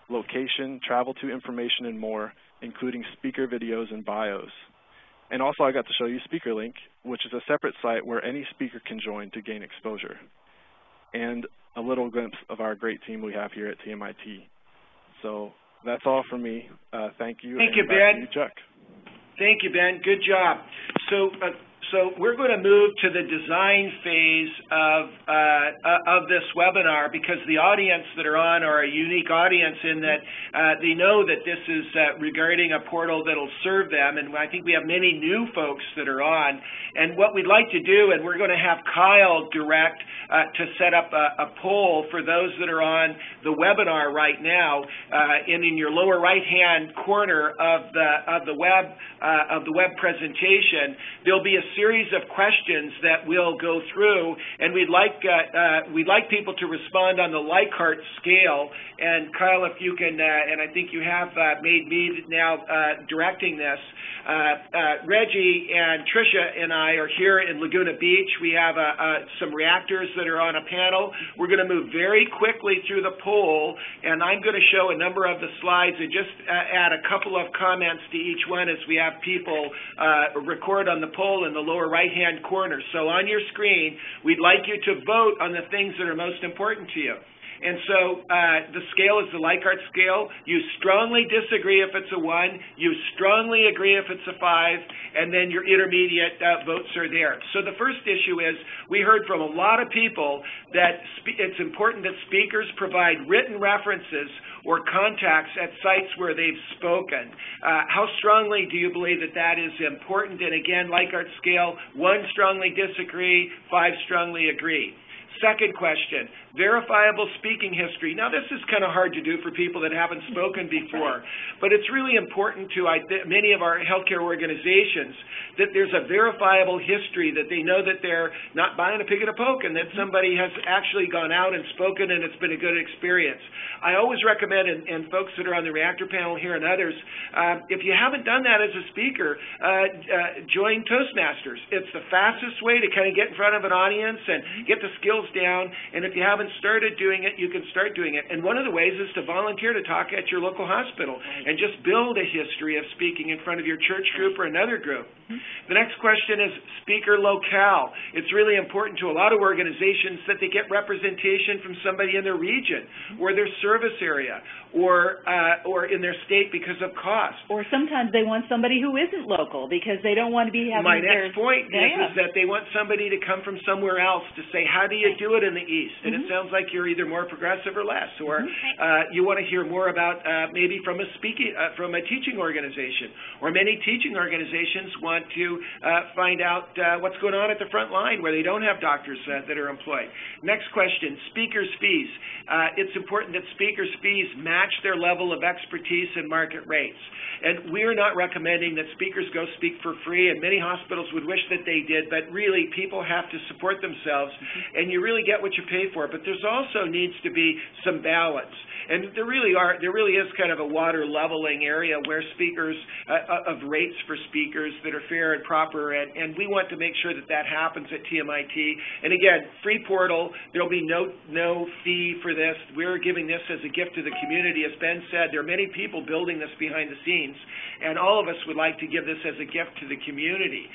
location, travel to information, and more, including speaker videos and bios. And also I got to show you SpeakerLink, which is a separate site where any speaker can join to gain exposure. And a little glimpse of our great team we have here at TMIT. So that's all from me. Thank you. Thank you, Ben. To you, Chuck. Thank you, Ben. Good job. So So we're going to move to the design phase of this webinar, because the audience that are on are a unique audience in that they know that this is regarding a portal that will serve them, and I think we have many new folks that are on. And what we'd like to do, and we're going to have Kyle direct to set up a poll for those that are on the webinar right now, and in your lower right-hand corner of the web presentation, there'll be a series of questions that we'll go through, and we'd like people to respond on the Likert scale. And Kyle, if you can, and I think you have made me now directing this. Reggie and Tricia and I are here in Laguna Beach. We have some reactors that are on a panel. We're going to move very quickly through the poll, and I'm going to show a number of the slides and just add a couple of comments to each one as we have people record on the poll in the lower right-hand corner. So on your screen, we'd like you to vote on the things that are most important to you. And so the scale is the Likert scale. You strongly disagree if it's a 1. You strongly agree if it's a 5. And then your intermediate votes are there. So the first issue is we heard from a lot of people that it's important that speakers provide written references or contacts at sites where they've spoken. How strongly do you believe that that is important? And again, Likert scale, 1 strongly disagree, 5 strongly agree. Second question, verifiable speaking history. Now, this is kind of hard to do for people that haven't spoken before, but it's really important to many of our healthcare organizations that there's a verifiable history, that they know that they're not buying a pig in a poke, and that somebody has actually gone out and spoken and it's been a good experience. I always recommend, and folks that are on the reactor panel here and others, if you haven't done that as a speaker, join Toastmasters. It's the fastest way to kind of get in front of an audience and get the skills down, and if you haven't started doing it, you can start doing it. And one of the ways is to volunteer to talk at your local hospital and just build a history of speaking in front of your church group or another group. The next question is speaker locale. It's really important to a lot of organizations that they get representation from somebody in their region or their service area or in their state because of cost. Or sometimes they want somebody who isn't local because they don't want to be having My next point is that they want somebody to come from somewhere else to say, how do you do it in the East? And it sounds like you're either more progressive or less, or you want to hear more about maybe from a teaching organization, or many teaching organizations want to find out what's going on at the front line where they don't have doctors that are employed. Next question, speakers' fees. It's important that speakers' fees match their level of expertise and market rates. And we're not recommending that speakers go speak for free, and many hospitals would wish that they did, but really people have to support themselves, and you really get what you pay for. But there's also needs to be some balance. And there really is kind of a water leveling area where speakers, of rates for speakers that are fair and proper, and we want to make sure that that happens at TMIT. And again, free portal, there will be no fee for this. We're giving this as a gift to the community. As Ben said, there are many people building this behind the scenes, and all of us would like to give this as a gift to the community.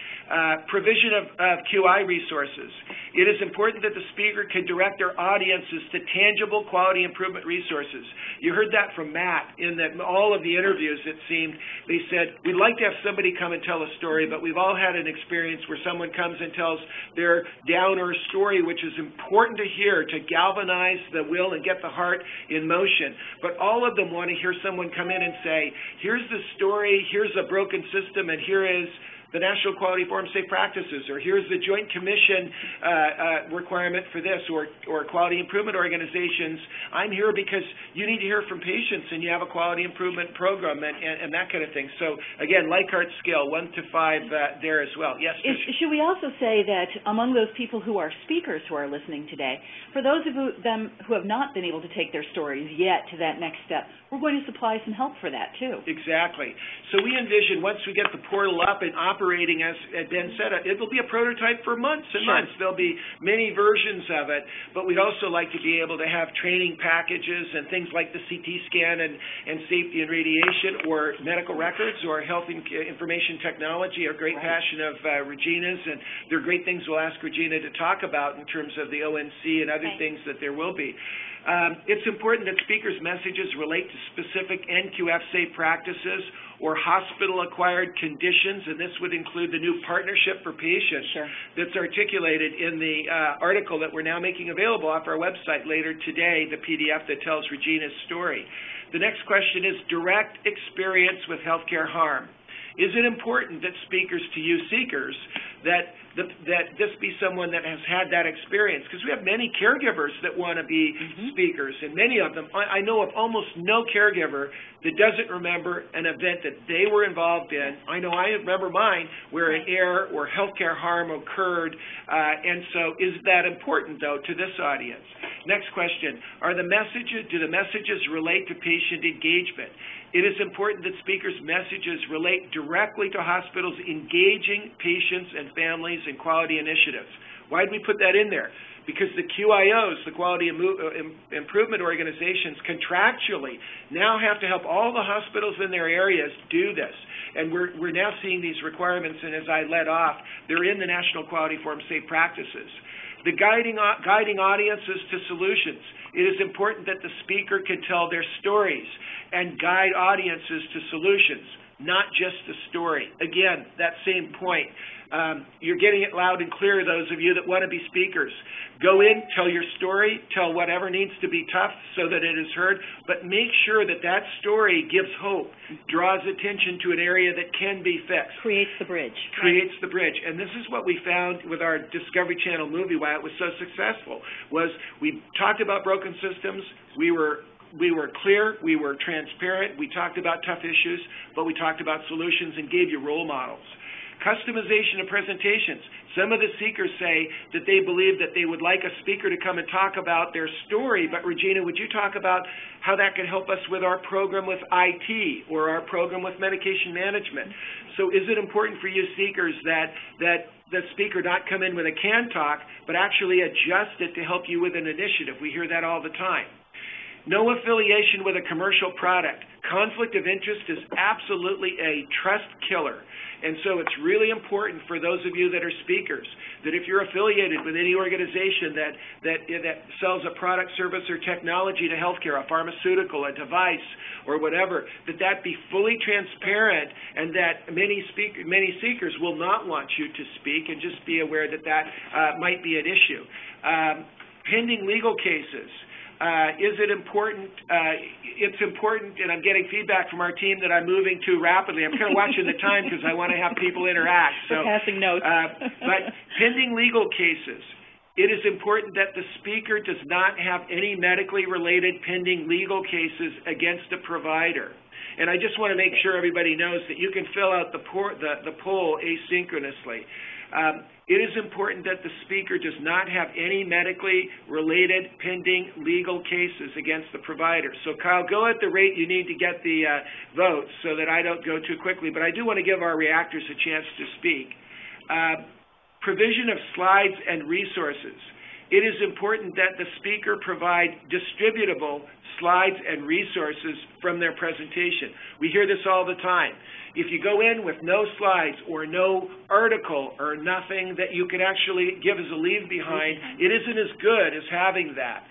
Provision of QI resources. It is important that the speaker can direct their audiences to tangible quality improvement resources. You heard that from Matt in that all of the interviews, it seemed, they said, we'd like to have somebody come and tell a story, but we've all had an experience where someone comes and tells their downer story, which is important to hear to galvanize the will and get the heart in motion. But all of them want to hear someone come in and say, here's the story, here's a broken system, and here is the National Quality Forum Safe Practices, or here's the Joint Commission requirement for this, or quality improvement organizations. I'm here because you need to hear from patients and you have a quality improvement program and that kind of thing. So again, Likert scale, 1 to 5 there as well. Yes, should we also say that among those people who are speakers who are listening today, for those of them who have not been able to take their stories yet to that next step, we're going to supply some help for that too. Exactly. So we envision once we get the portal up and operating, as Ben said, it'll be a prototype for months and months. There'll be many versions of it, but we'd also like to be able to have training packages and things like the CT scan and safety and radiation, or medical records, or health information technology, a great passion of Regina's, and there are great things we'll ask Regina to talk about in terms of the ONC and other things that there will be. It's important that speakers' messages relate to specific NQF safe practices or hospital-acquired conditions, and this would include the new Partnership for Patients that's articulated in the article that we're now making available off our website later today, the PDF that tells Regina's story. The next question is direct experience with healthcare harm. Is it important that speakers to you seekers that this be someone that has had that experience? Because we have many caregivers that want to be speakers, and many of them, I know of almost no caregiver that doesn't remember an event that they were involved in. I know I remember mine where an error or healthcare harm occurred, and so is that important, though, to this audience? Next question, do the messages relate to patient engagement? It is important that speakers' messages relate directly to hospitals engaging patients and families in quality initiatives. Why did we put that in there? Because the QIOs, the Quality Improvement Organizations, contractually now have to help all the hospitals in their areas do this. And we're now seeing these requirements, and as I led off, they're in the National Quality Forum Safe Practices. The guiding audiences to solutions. It is important that the speaker can tell their stories and guide audiences to solutions, not just the story. Again, that same point. You're getting it loud and clear, those of you that want to be speakers. Go in, tell your story, tell whatever needs to be tough so that it is heard, but make sure that that story gives hope, draws attention to an area that can be fixed. Creates the bridge. Creates the bridge. And this is what we found with our Discovery Channel movie, why it was so successful, was we talked about broken systems, we were clear, we were transparent, we talked about tough issues, but we talked about solutions and gave you role models. Customization of presentations. Some of the seekers say that they believe that they would like a speaker to come and talk about their story, but Regina, would you talk about how that could help us with our program with IT or our program with medication management? So is it important for you seekers that the speaker not come in with a can talk, but actually adjust it to help you with an initiative? We hear that all the time. No affiliation with a commercial product. Conflict of interest is absolutely a trust killer. And so it's really important for those of you that are speakers that if you're affiliated with any organization that sells a product, service, or technology to healthcare, a pharmaceutical, a device, or whatever, that be fully transparent, and that many seekers will not want you to speak, and just be aware that might be an issue. Pending legal cases. Is it important? It's important, and I'm getting feedback from our team that I'm moving too rapidly. I'm kind of watching the time because I want to have people interact. So, passing notes. But pending legal cases. It is important that the speaker does not have any medically related pending legal cases against a provider. And I just want to make sure everybody knows that you can fill out the poll asynchronously. It is important that the speaker does not have any medically related pending legal cases against the provider. So, Kyle, go at the rate you need to get the votes so that I don't go too quickly. But I do want to give our reactors a chance to speak. Provision of slides and resources. It is important that the speaker provide distributable slides and resources from their presentation. We hear this all the time. If you go in with no slides or no article or nothing that you can actually give as a leave behind, it isn't as good as having that.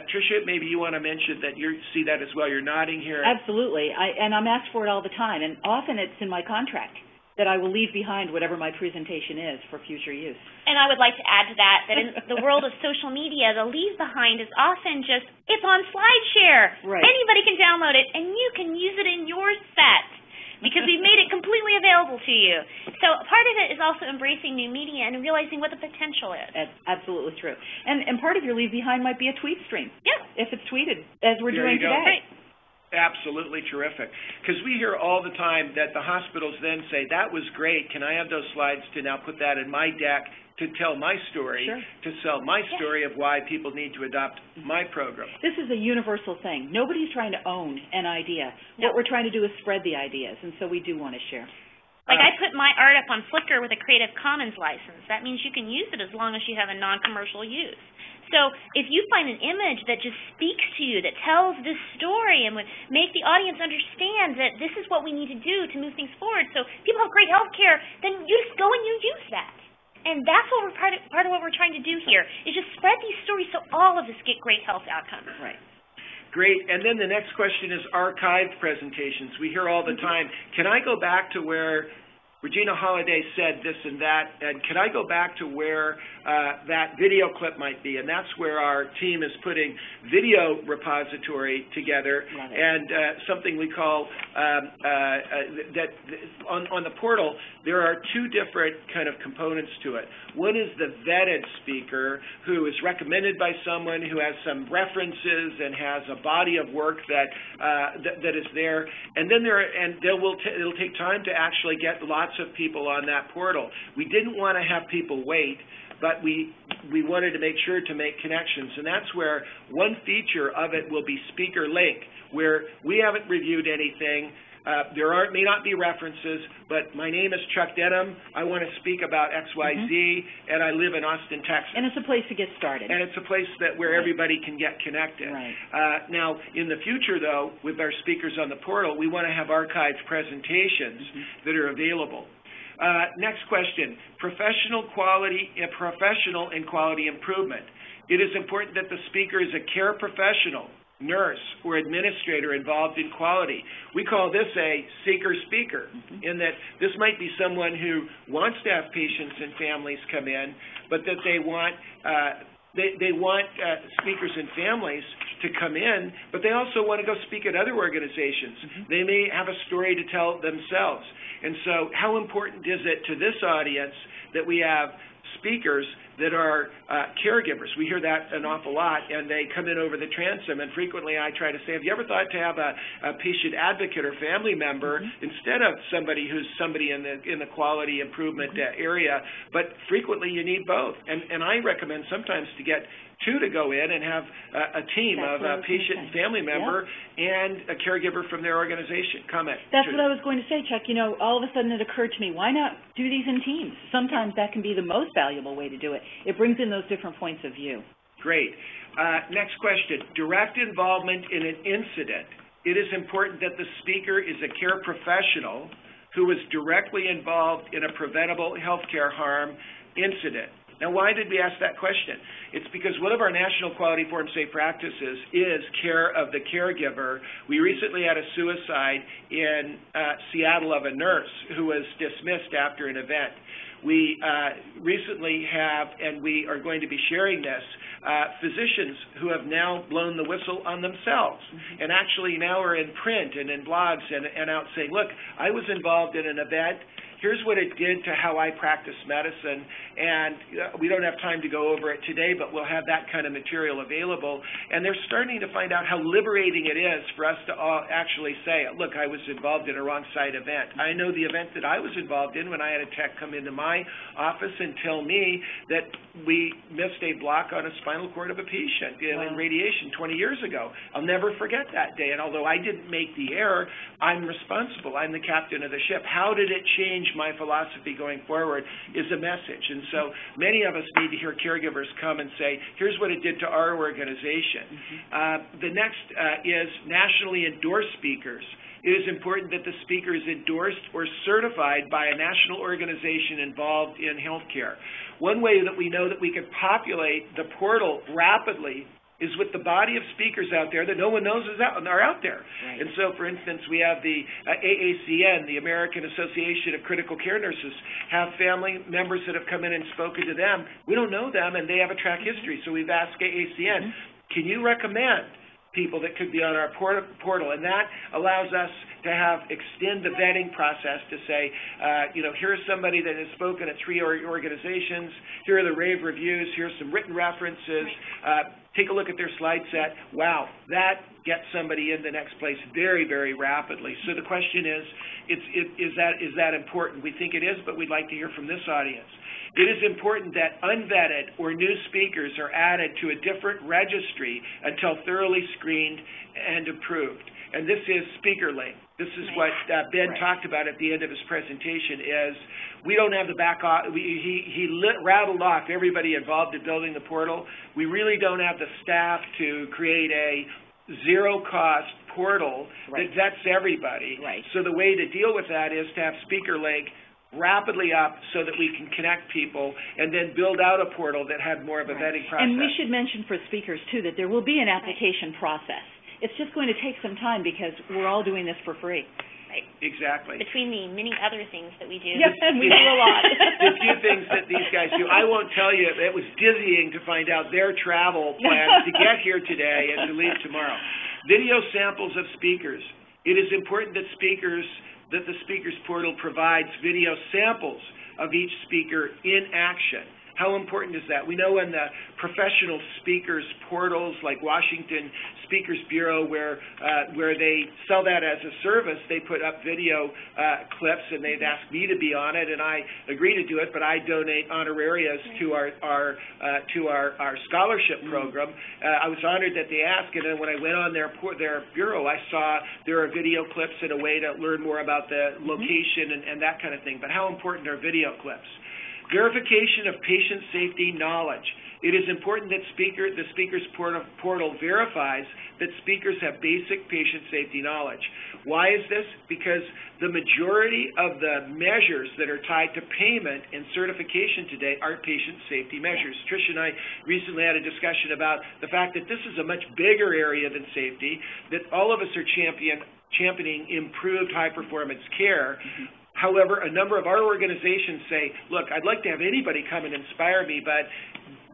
Tricia, maybe you want to mention that you see that as well. You're nodding here. Absolutely. And I'm asked for it all the time, and often it's in my contract that I will leave behind whatever my presentation is for future use. And I would like to add to that in the world of social media, the leave behind is often just, it's on SlideShare. Right. Anybody can download it, and you can use it in your set because we've made it completely available to you. So part of it is also embracing new media and realizing what the potential is. That's absolutely true. And part of your leave behind might be a tweet stream. Yeah. If it's tweeted, as we're doing today. Right. Absolutely terrific. Because we hear all the time that the hospitals then say, that was great, can I have those slides to now put that in my deck to tell my story, to sell my story of why people need to adopt my program. This is a universal thing. Nobody's trying to own an idea. No. What we're trying to do is spread the ideas, and so we do want to share. Like I put my art up on Flickr with a Creative Commons license. That means you can use it as long as you have a non-commercial use. So if you find an image that just speaks to you, that tells this story and would make the audience understand that this is what we need to do to move things forward so people have great health care, then you just go and you use that. And that's what part of what we're trying to do here, is just spread these stories so all of us get great health outcomes. Right. Great. And then the next question is archived presentations. We hear all the time, can I go back to where Regina Holiday said this and that, and can I go back to where that video clip might be? And that's where our team is putting video repository together, and something we call that on the portal, there are two different kind of components to it. One is the vetted speaker, who is recommended by someone who has some references and has a body of work that is there, and then it'll take time to actually get lots of people on that portal. We didn't want to have people wait, but we wanted to make sure to make connections, and that's where one feature of it will be Speaker Link, where we haven't reviewed anything. There may not be references, but my name is Chuck Denham. I want to speak about XYZ, and I live in Austin, Texas. And it's a place to get started. And it's a place where everybody can get connected. Right. Now, in the future, though, with our speakers on the portal, we want to have archived presentations that are available. Next question, professional and quality improvement. It is important that the speaker is a care professional, nurse, or administrator involved in quality. We call this a seeker-speaker, in that this might be someone who wants to have patients and families come in, but that they want speakers and families to come in, but they also want to go speak at other organizations. They may have a story to tell themselves. And so how important is it to this audience that we have speakers that are caregivers? We hear that an awful lot, and they come in over the transom, and frequently I try to say, have you ever thought to have a patient advocate or family member instead of somebody who's in the quality improvement area? But frequently you need both, and I recommend sometimes to get two to go in and have a team of a patient and family member and a caregiver from their organization. Comment. That's what I was going to say, Chuck. You know, all of a sudden it occurred to me, why not do these in teams? Sometimes that can be the most valuable way to do it. It brings in those different points of view. Great. Next question. Direct involvement in an incident. It is important that the speaker is a care professional who is directly involved in a preventable healthcare harm incident. Now, why did we ask that question? It's because one of our National Quality Forum Safe Practices is care of the caregiver. We recently had a suicide in Seattle of a nurse who was dismissed after an event. We recently have, and we are going to be sharing this, physicians who have now blown the whistle on themselves and actually now are in print and in blogs and out saying, look, I was involved in an event. Here's what it did to how I practice medicine, and we don't have time to go over it today, but we'll have that kind of material available. And they're starting to find out how liberating it is for us to actually say, look, I was involved in a wrong side event. I know the event that I was involved in when I had a tech come into my office and tell me that we missed a block on a spinal cord of a patient in radiation 20 years ago. I'll never forget that day, and although I didn't make the error, I'm responsible. I'm the captain of the ship. How did it change my philosophy going forward is a message. And so many of us need to hear caregivers come and say, here's what it did to our organization. The next is nationally endorsed speakers. It is important that the speaker is endorsed or certified by a national organization involved in healthcare. One way that we know that we can populate the portal rapidly is with the body of speakers out there that no one knows are out there. Right. And so, for instance, we have the AACN, the American Association of Critical Care Nurses, have family members that have come in and spoken to them. We don't know them, and they have a track history. So we've asked AACN, can you recommend people that could be on our portal? And that allows us to extend the vetting process to say, here's somebody that has spoken at 3 organizations, here are the rave reviews, here's some written references, take a look at their slide set. Wow, that gets somebody in the next place very, very rapidly. So the question is that important? We think it is, but we'd like to hear from this audience. It is important that unvetted or new speakers are added to a different registry until thoroughly screened and approved. And this is SpeakerLink. This is what Ben talked about at the end of his presentation is we don't have the back office. He rattled off everybody involved in building the portal. We really don't have the staff to create a zero-cost portal that vets everybody. Right. So the way to deal with that is to have SpeakerLink rapidly up so that we can connect people and then build out a portal that had more of a vetting process. And we should mention for speakers, too, that there will be an application process. It's just going to take some time because we're all doing this for free. Right. Exactly. Between the many other things that we do. Yes, and we do a lot. The few things that these guys do. I won't tell you, it was dizzying to find out their travel plans to get here today and to leave tomorrow. Video samples of speakers. It is important that the Speakers Portal provides video samples of each speaker in action. How important is that? We know in the professional speakers portals like Washington Speakers Bureau, where they sell that as a service, they put up video clips, and they've asked me to be on it, and I agree to do it. But I donate honorarias to our scholarship program. I was honored that they asked, and then when I went on their bureau, I saw there are video clips and a way to learn more about the location and that kind of thing. But how important are video clips? Verification of patient safety knowledge. It is important that the Speakers Portal verifies that speakers have basic patient safety knowledge. Why is this? Because the majority of the measures that are tied to payment and certification today are patient safety measures. Trish and I recently had a discussion about the fact that this is a much bigger area than safety, that all of us are championing improved high-performance care. However, a number of our organizations say, look, I'd like to have anybody come and inspire me, but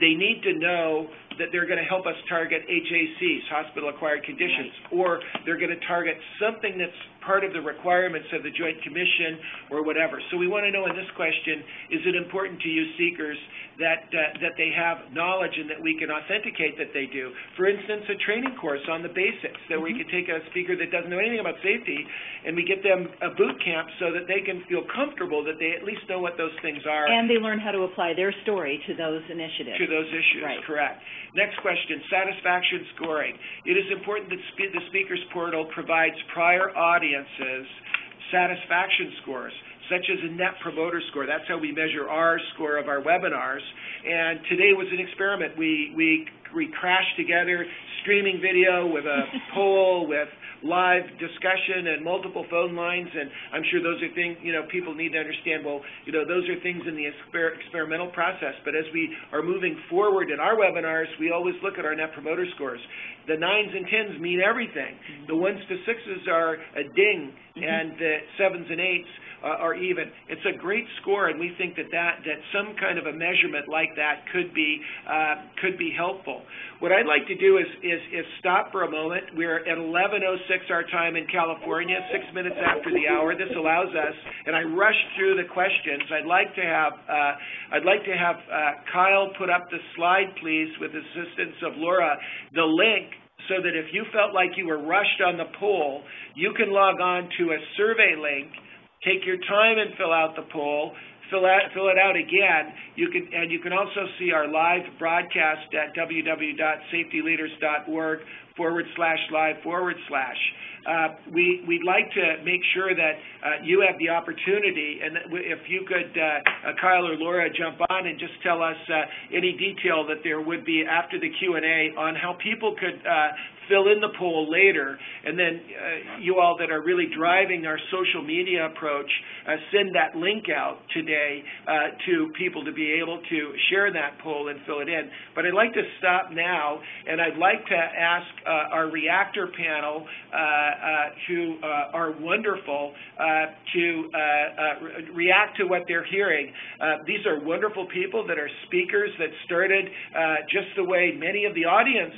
they need to know that they're going to help us target HACs, hospital-acquired conditions, or they're going to target something that's part of the requirements of the Joint Commission or whatever. So we want to know in this question, is it important to you seekers that they have knowledge and that we can authenticate that they do? For instance, a training course on the basics, that we can take a speaker that doesn't know anything about safety and we get them a boot camp so that they can feel comfortable that they at least know what those things are. And they learn how to apply their story to those initiatives. To those issues, correct. Next question, satisfaction scoring. It is important that the Speakers Portal provides prior audiences satisfaction scores, such as a Net Promoter Score. That's how we measure our score of our webinars. And today was an experiment. We crashed together streaming video with a poll, with live discussion and multiple phone lines, and I'm sure those are things, people need to understand, those are things in the experimental process. But as we are moving forward in our webinars, we always look at our Net Promoter Scores. The 9s and 10s mean everything. The 1s to 6s are a ding, and the 7s and 8s are even. It's a great score, and we think that some kind of a measurement like that could be helpful. What I'd like to do is stop for a moment. We're at 11:06 our time in California, 6 minutes after the hour. This allows us, and I rushed through the questions. I'd like to have Kyle put up the slide, please, with the assistance of Laura, the link, so that if you felt like you were rushed on the poll, you can log on to a survey link, take your time and fill out the poll, fill it out again. You can also see our live broadcast at www.safetyleaders.org/live/. We'd like to make sure that you have the opportunity, and if you could, Kyle or Laura, jump on and just tell us any detail that there would be after the Q&A on how people could fill in the poll later, and then you all that are really driving our social media approach, send that link out today to people to be able to share that poll and fill it in. But I'd like to stop now, and I'd like to ask our reactor panel, who are wonderful, to react to what they're hearing. These are wonderful people that are speakers that started just the way many of the audience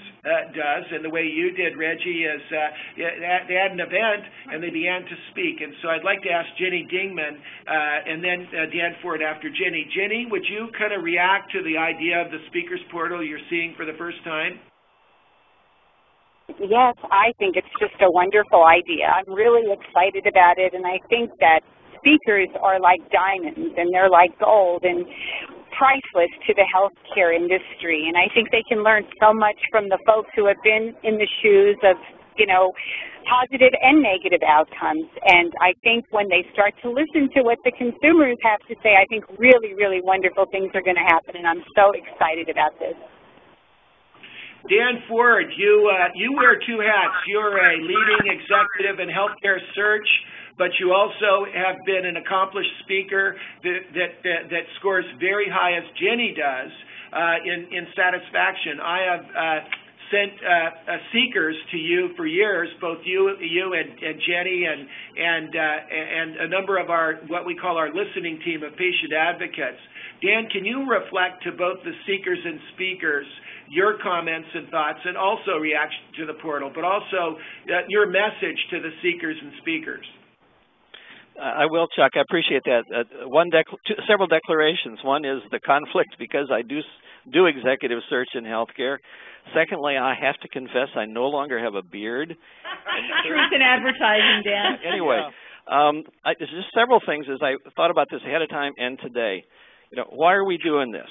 does, and the way you did, Reggie, is they had an event and they began to speak. And so I'd like to ask Jenny Dingman and then Dan Ford after Jenny. Jenny, would you kind of react to the idea of the Speakers Portal you're seeing for the first time? Yes, I think it's just a wonderful idea. I'm really excited about it, and I think that speakers are like diamonds, and they're like gold, and priceless to the healthcare industry. And I think they can learn so much from the folks who have been in the shoes of, positive and negative outcomes. And I think when they start to listen to what the consumers have to say, I think really, really wonderful things are going to happen, and I'm so excited about this. Dan Ford, you wear two hats. You're a leading executive in healthcare search but you also have been an accomplished speaker that scores very high, as Jenny does, in satisfaction. I have sent seekers to you for years, both you and Jenny and a number of our, what we call our listening team of patient advocates. Dan, can you reflect to both the seekers and speakers your comments and thoughts, and also reaction to the portal, but also your message to the seekers and speakers? I will, Chuck. I appreciate that. Several declarations. One is the conflict because I do executive search in healthcare. Secondly, I have to confess I no longer have a beard. Truth in advertising, Dan. Anyway, there's just several things as I thought about this ahead of time and today. Why are we doing this?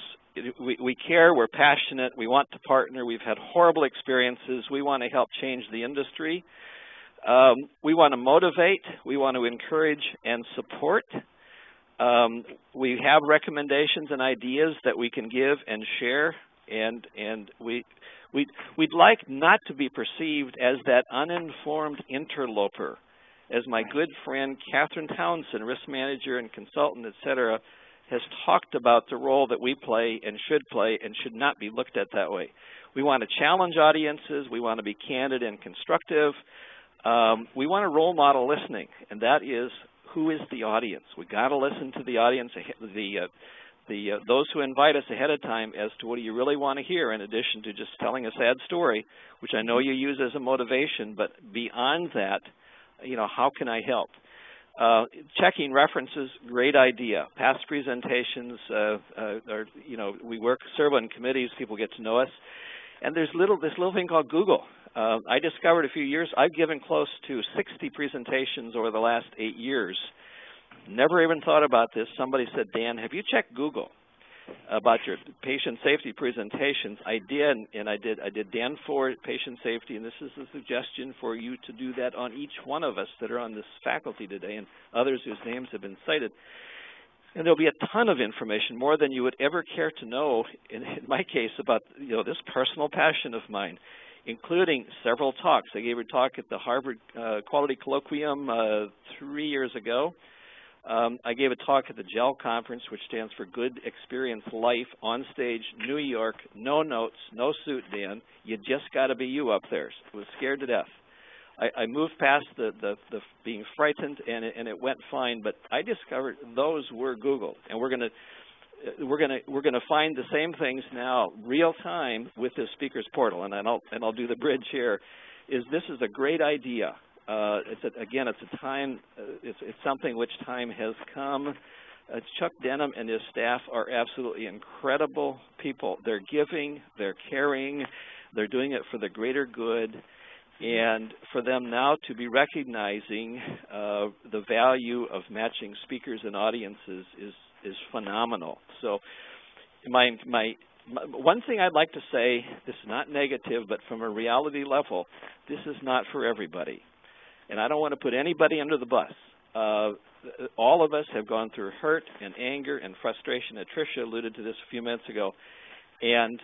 We care, we're passionate, we want to partner, we've had horrible experiences, we want to help change the industry. We want to motivate, we want to encourage and support. We have recommendations and ideas that we can give and share, and we'd like not to be perceived as that uninformed interloper. As my good friend Catherine Townsend, risk manager and consultant, etc., has talked about the role that we play and should not be looked at that way. We want to challenge audiences. We want to be candid and constructive. We want to role model listening, and that is, who is the audience? We got to listen to the audience, those who invite us ahead of time as to what do you really want to hear, in addition to just telling a sad story, which I know you use as a motivation, but beyond that, how can I help? Checking references, great idea. Past presentations, we serve on committees, people get to know us. And there's this little thing called Google. I discovered a few years, I've given close to 60 presentations over the last 8 years. Never even thought about this. Somebody said, Dan, have you checked Google about your patient safety presentations? I did, and I did Dan for patient safety, and this is a suggestion for you to do that on each one of us that are on this faculty today and others whose names have been cited. And there'll be a ton of information, more than you would ever care to know, in my case, about this personal passion of mine, including several talks. I gave a talk at the Harvard Quality Colloquium 3 years ago. I gave a talk at the GEL conference, which stands for Good Experience Life, on stage, New York, no notes, no suit, Dan. You just got to be you up there. I was scared to death. I moved past the being frightened, and it went fine. But I discovered those were Googled, and we're gonna find the same things now, real time, with this speakers portal. And I'll do the bridge here. This is a great idea. It's a time. It's something which time has come. Chuck Denham and his staff are absolutely incredible people. They're giving, they're caring, they're doing it for the greater good, and for them now to be recognizing the value of matching speakers and audiences is phenomenal. So, one thing I'd like to say, this is not negative, but from a reality level, this is not for everybody. And I don't want to put anybody under the bus. All of us have gone through hurt and anger and frustration. Tricia alluded to this a few minutes ago. And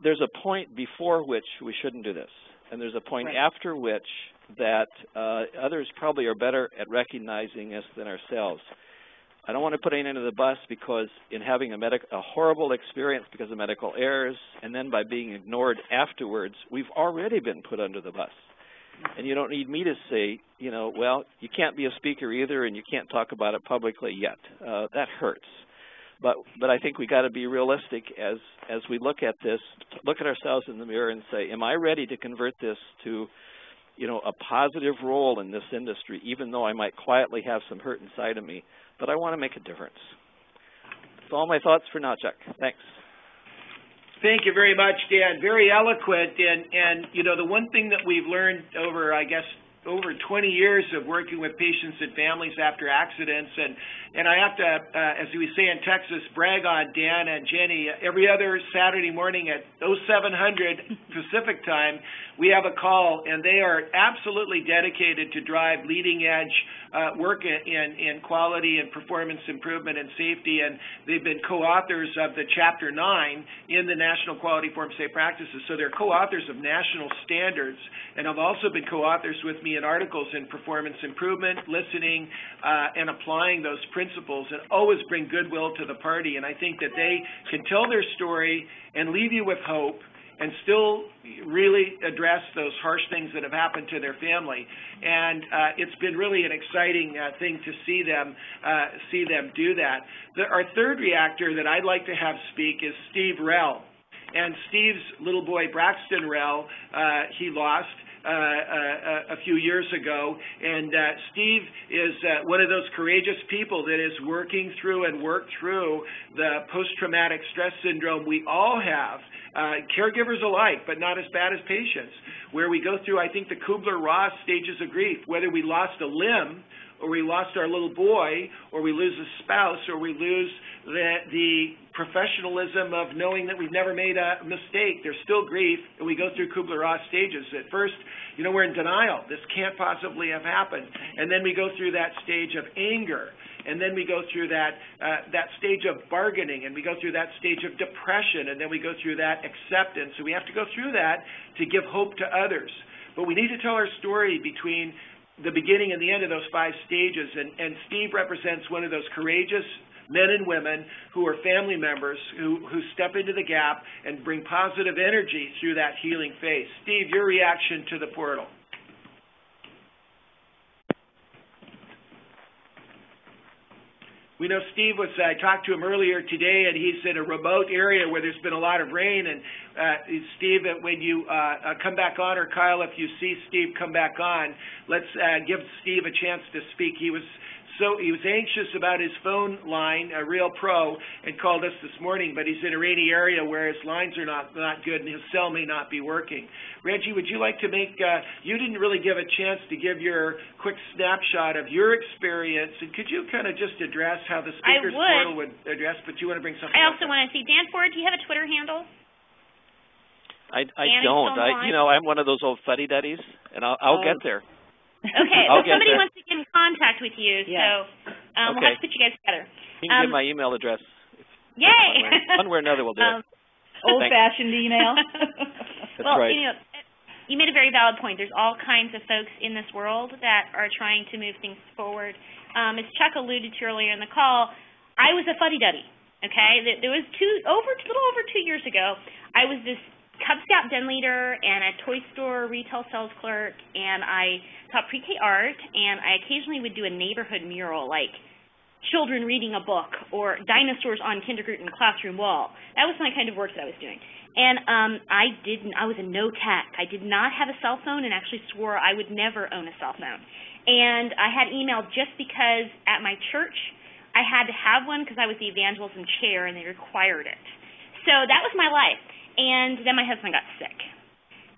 there's a point before which we shouldn't do this. And there's a point after which that others probably are better at recognizing us than ourselves. I don't want to put anyone under the bus because in having a horrible experience because of medical errors and then by being ignored afterwards, we've already been put under the bus. And you don't need me to say, well, you can't be a speaker either and you can't talk about it publicly yet. That hurts. But I think we got to be realistic as we look at this, look at ourselves in the mirror and say, am I ready to convert this to a positive role in this industry, even though I might quietly have some hurt inside of me, but I want to make a difference. That's all my thoughts for now, Chuck. Thanks. Thank you very much, Dan. Very eloquent, and the one thing that we've learned over 20 years of working with patients and families after accidents, and I have to, as we say in Texas, brag on Dan and Jenny. Every other Saturday morning at 0700 Pacific time, we have a call, and they are absolutely dedicated to drive leading-edge work in quality and performance improvement and safety, and they've been co-authors of the Chapter 9 in the National Quality Forum Safe Practices. So they're co-authors of national standards, and have also been co-authors with me me in articles in performance improvement, listening, and applying those principles, and always bring goodwill to the party. And I think that they can tell their story and leave you with hope and still really address those harsh things that have happened to their family. And it's been really an exciting thing to see them do that. Our third reactor that I'd like to have speak is Steve Rell. And Steve's little boy, Braxton Rell, he lost a few years ago. And Steve is one of those courageous people that is working through and worked through the post-traumatic stress syndrome we all have, caregivers alike, but not as bad as patients, where we go through, I think, the Kubler-Ross stages of grief, whether we lost a limb, or we lost our little boy, or we lose a spouse, or we lose the professionalism of knowing that we've never made a mistake. There's still grief, and we go through Kubler-Ross stages. At first, we're in denial. This can't possibly have happened. And then we go through that stage of anger, and then we go through that stage of bargaining, and we go through that stage of depression, and then we go through that acceptance. So we have to go through that to give hope to others. But we need to tell our story between the beginning and the end of those 5 stages, and Steve represents one of those courageous men and women who are family members who step into the gap and bring positive energy through that healing phase. Steve, your reaction to the portal. We know Steve I talked to him earlier today, and he's in a remote area where there's been a lot of rain. And Steve, when you come back on, or Kyle, if you see Steve come back on, let's give Steve a chance to speak. He was anxious about his phone line, a Real Pro, and called us this morning, but he's in a rainy area where his lines are not good and his cell may not be working. Reggie, would you like to you didn't really give a chance to give your quick snapshot of your experience, and could you kind of just address how the speaker's portal would address, but you want to bring something I also want to see, Dan Ford, do you have a Twitter handle? I don't. I'm one of those old fuddy-duddies, and I'll get there. Okay, well, somebody wants to get in contact with you, so we'll have to put you guys together. You can give my email address. Yay! One way or another we'll do it. Old-fashioned email. That's right. You made a very valid point. There's all kinds of folks in this world that are trying to move things forward. As Chuck alluded to earlier in the call, I was a fuddy-duddy, okay? There was a little over 2 years ago, I was this Cub Scout den leader and a toy store retail sales clerk, and I taught pre-K art, and I occasionally would do a neighborhood mural, like children reading a book or dinosaurs on kindergarten classroom wall. That was my kind of work that I was doing. And I was a no-tech. I did not have a cell phone and actually swore I would never own a cell phone. And I had email just because at my church I had to have one because I was the evangelism chair and they required it. So that was my life. And then my husband got sick,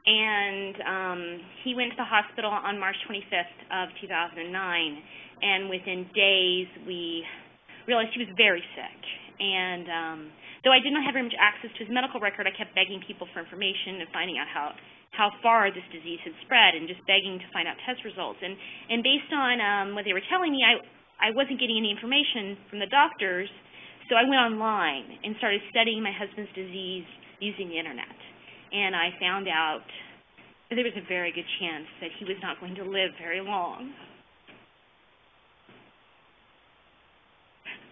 and he went to the hospital on March 25th of 2009, and within days we realized he was very sick. And though I did not have very much access to his medical record, I kept begging people for information and finding out how far this disease had spread, and just begging to find out test results. And based on what they were telling me, I wasn't getting any information from the doctors, so I went online and started studying my husband's disease using the internet, and I found out that there was a very good chance that he was not going to live very long.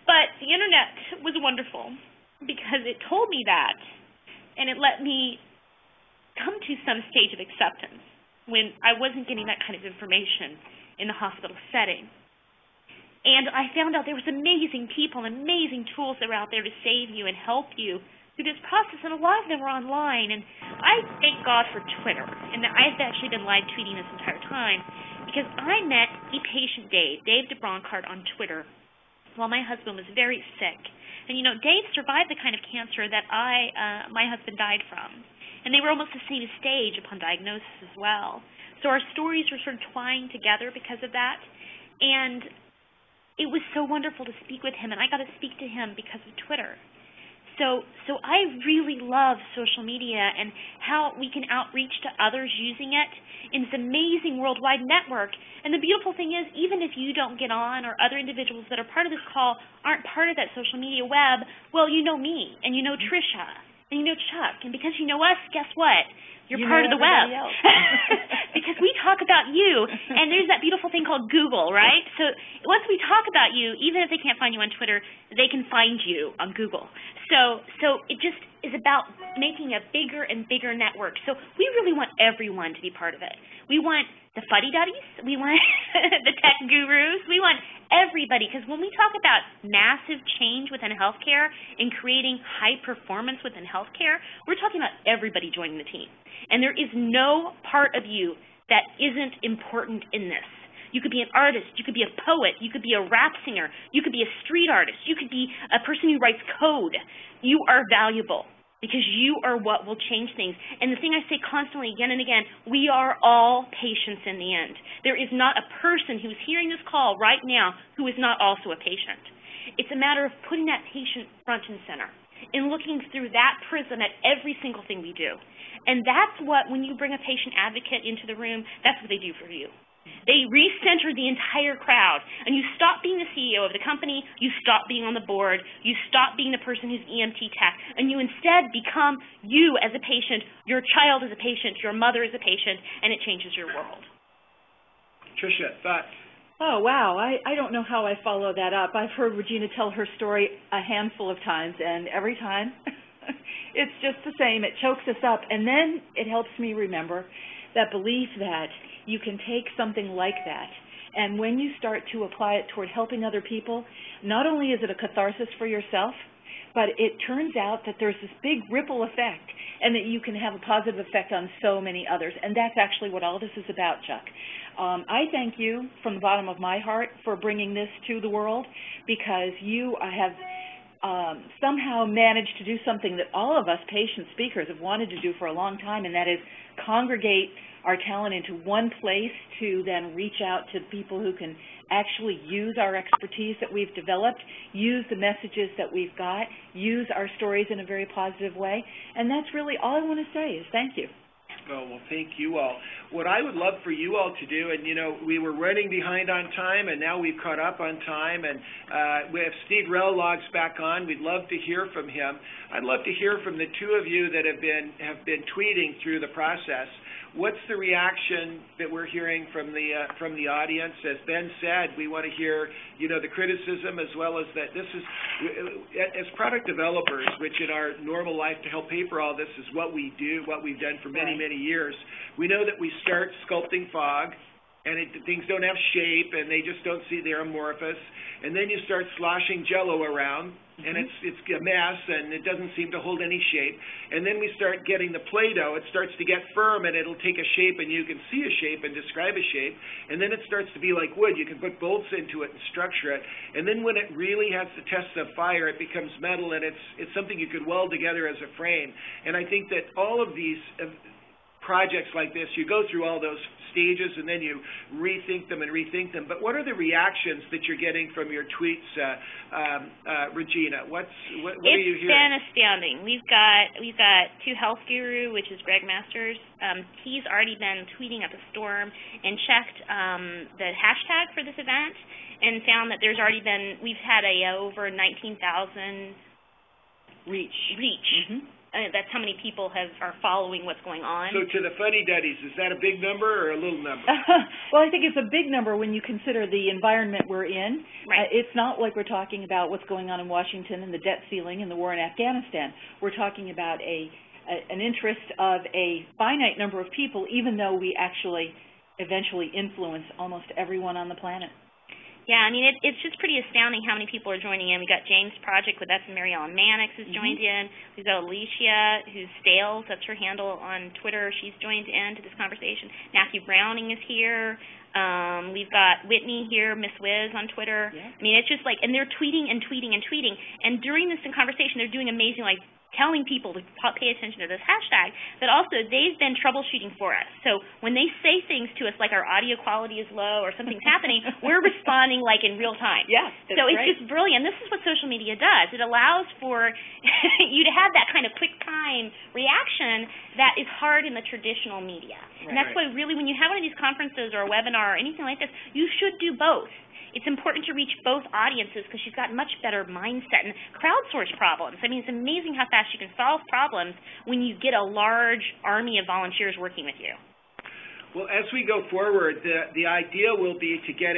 But the internet was wonderful because it told me that, and it let me come to some stage of acceptance when I wasn't getting that kind of information in the hospital setting. And I found out there was amazing people and amazing tools that were out there to save you and help you through this process, and a lot of them were online. And I thank God for Twitter, and I've actually been live tweeting this entire time, because I met ePatient Dave DeBroncart on Twitter while my husband was very sick. And Dave survived the kind of cancer that my husband died from, and they were almost the same stage upon diagnosis as well. So our stories were sort of twined together because of that, and it was so wonderful to speak with him, and I got to speak to him because of Twitter. So I really love social media and how we can outreach to others using it in this amazing worldwide network. And the beautiful thing is, even if you don't get on, or other individuals that are part of this call aren't part of that social media web, well, you know me, and you know Tricia, and you know Chuck, and because you know us, guess what? You're part of the web. Because we talk about you, and there's that beautiful thing called Google, right? So once we talk about you, even if they can't find you on Twitter, they can find you on Google. So it just is about making a bigger and bigger network. So we really want everyone to be part of it. We want the fuddy-duddies. We want the tech gurus. We want everybody, because when we talk about massive change within healthcare and creating high performance within healthcare, we're talking about everybody joining the team. And there is no part of you that isn't important in this. You could be an artist, you could be a poet, you could be a rap singer, you could be a street artist, you could be a person who writes code. You are valuable because you are what will change things. And the thing I say constantly again and again, we are all patients in the end. There is not a person who's hearing this call right now who is not also a patient. It's a matter of putting that patient front and center and looking through that prism at every single thing we do. And that's what, when you bring a patient advocate into the room, that's what they do for you. They recenter the entire crowd, and you stop being the CEO of the company, you stop being on the board, you stop being the person who's EMT tech, and you instead become you as a patient, your child as a patient, your mother as a patient, and it changes your world. Tricia, thoughts? Oh, wow. I don't know how I follow that up. I've heard Regina tell her story a handful of times, and every time it's just the same. It chokes us up, and then it helps me remember that belief that you can take something like that, and when you start to apply it toward helping other people, not only is it a catharsis for yourself, but it turns out that there's this big ripple effect and that you can have a positive effect on so many others. And that's actually what all this is about, Chuck. I thank you from the bottom of my heart for bringing this to the world, because you have somehow managed to do something that all of us patient speakers have wanted to do for a long time, and that is congregate our talent into one place to then reach out to people who can actually use our expertise that we've developed, use the messages that we've got, use our stories in a very positive way. And that's really all I want to say is thank you. Oh, well, thank you all. What I would love for you all to do, and, you know, we were running behind on time, and now we've caught up on time, and if Steve Rell logs back on, we'd love to hear from him. I'd love to hear from the two of you that have been tweeting through the process. What's the reaction that we're hearing from the audience? As Ben said, we want to hear, you know, the criticism as well as that this is, as product developers, which in our normal life to help pay for all this is what we do, what we've done for many, many years. We know that we start sculpting fog, and things don't have shape, and they just don't see, they're amorphous. And then you start sloshing Jell-O around, and it's a mess, and it doesn't seem to hold any shape. And then we start getting the Play-Doh. It starts to get firm, and it'll take a shape, and you can see a shape and describe a shape. And then it starts to be like wood. You can put bolts into it and structure it. And then when it really has the test of fire, it becomes metal, and it's something you could weld together as a frame. And I think that all of these projects like this, you go through all those stages and then you rethink them. But what are the reactions that you're getting from your tweets, Regina? What are you hearing? It's been astounding. We've got Two Health Guru, which is Greg Masters. He's already been tweeting up a storm and checked the hashtag for this event and found that we've had over 19,000 reach. Mm-hmm. That's how many people are following what's going on. So to the fuddy-duddies, is that a big number or a little number? Well, I think it's a big number when you consider the environment we're in. Right. It's not like we're talking about what's going on in Washington and the debt ceiling and the war in Afghanistan. We're talking about an interest of a finite number of people, even though we actually eventually influence almost everyone on the planet. Yeah, I mean, it's just pretty astounding how many people are joining in. We've got James Project with us, and Mary Ellen Mannix has joined in. We've got Alicia, who's Stales, that's her handle on Twitter. She's joined in to this conversation. Matthew Browning is here. We've got Whitney here, Miss Wiz on Twitter. Yeah. I mean, it's just like, and they're tweeting and tweeting and tweeting. And during this conversation, they're doing amazing, like, telling people to pay attention to this hashtag, but also they've been troubleshooting for us. So when they say things to us like our audio quality is low or something's happening, we're responding like in real time. Yes, so it's just brilliant. This is what social media does. It allows for you to have that kind of quick time reaction that is hard in the traditional media. Right, and that's why really when you have one of these conferences or a webinar or anything like this, you should do both. It's important to reach both audiences because she's got much better mindset and crowdsource problems. I mean, it's amazing how fast success, you can solve problems when you get a large army of volunteers working with you. Well, as we go forward, the idea will be to get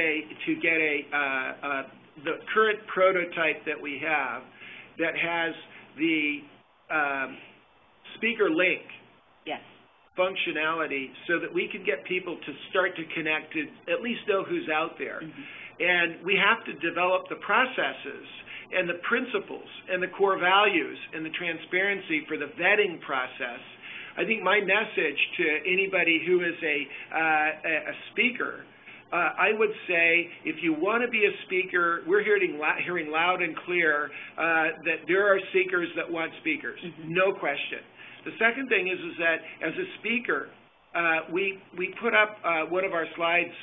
the current prototype that we have that has the speaker link functionality, so that we can get people to start to connect, to at least know who's out there. And we have to develop the processes and the principles and the core values and the transparency for the vetting process. I think my message to anybody who is a speaker, I would say, if you want to be a speaker, we're hearing loud and clear that there are seekers that want speakers, no question. The second thing is that as a speaker, we put up one of our slides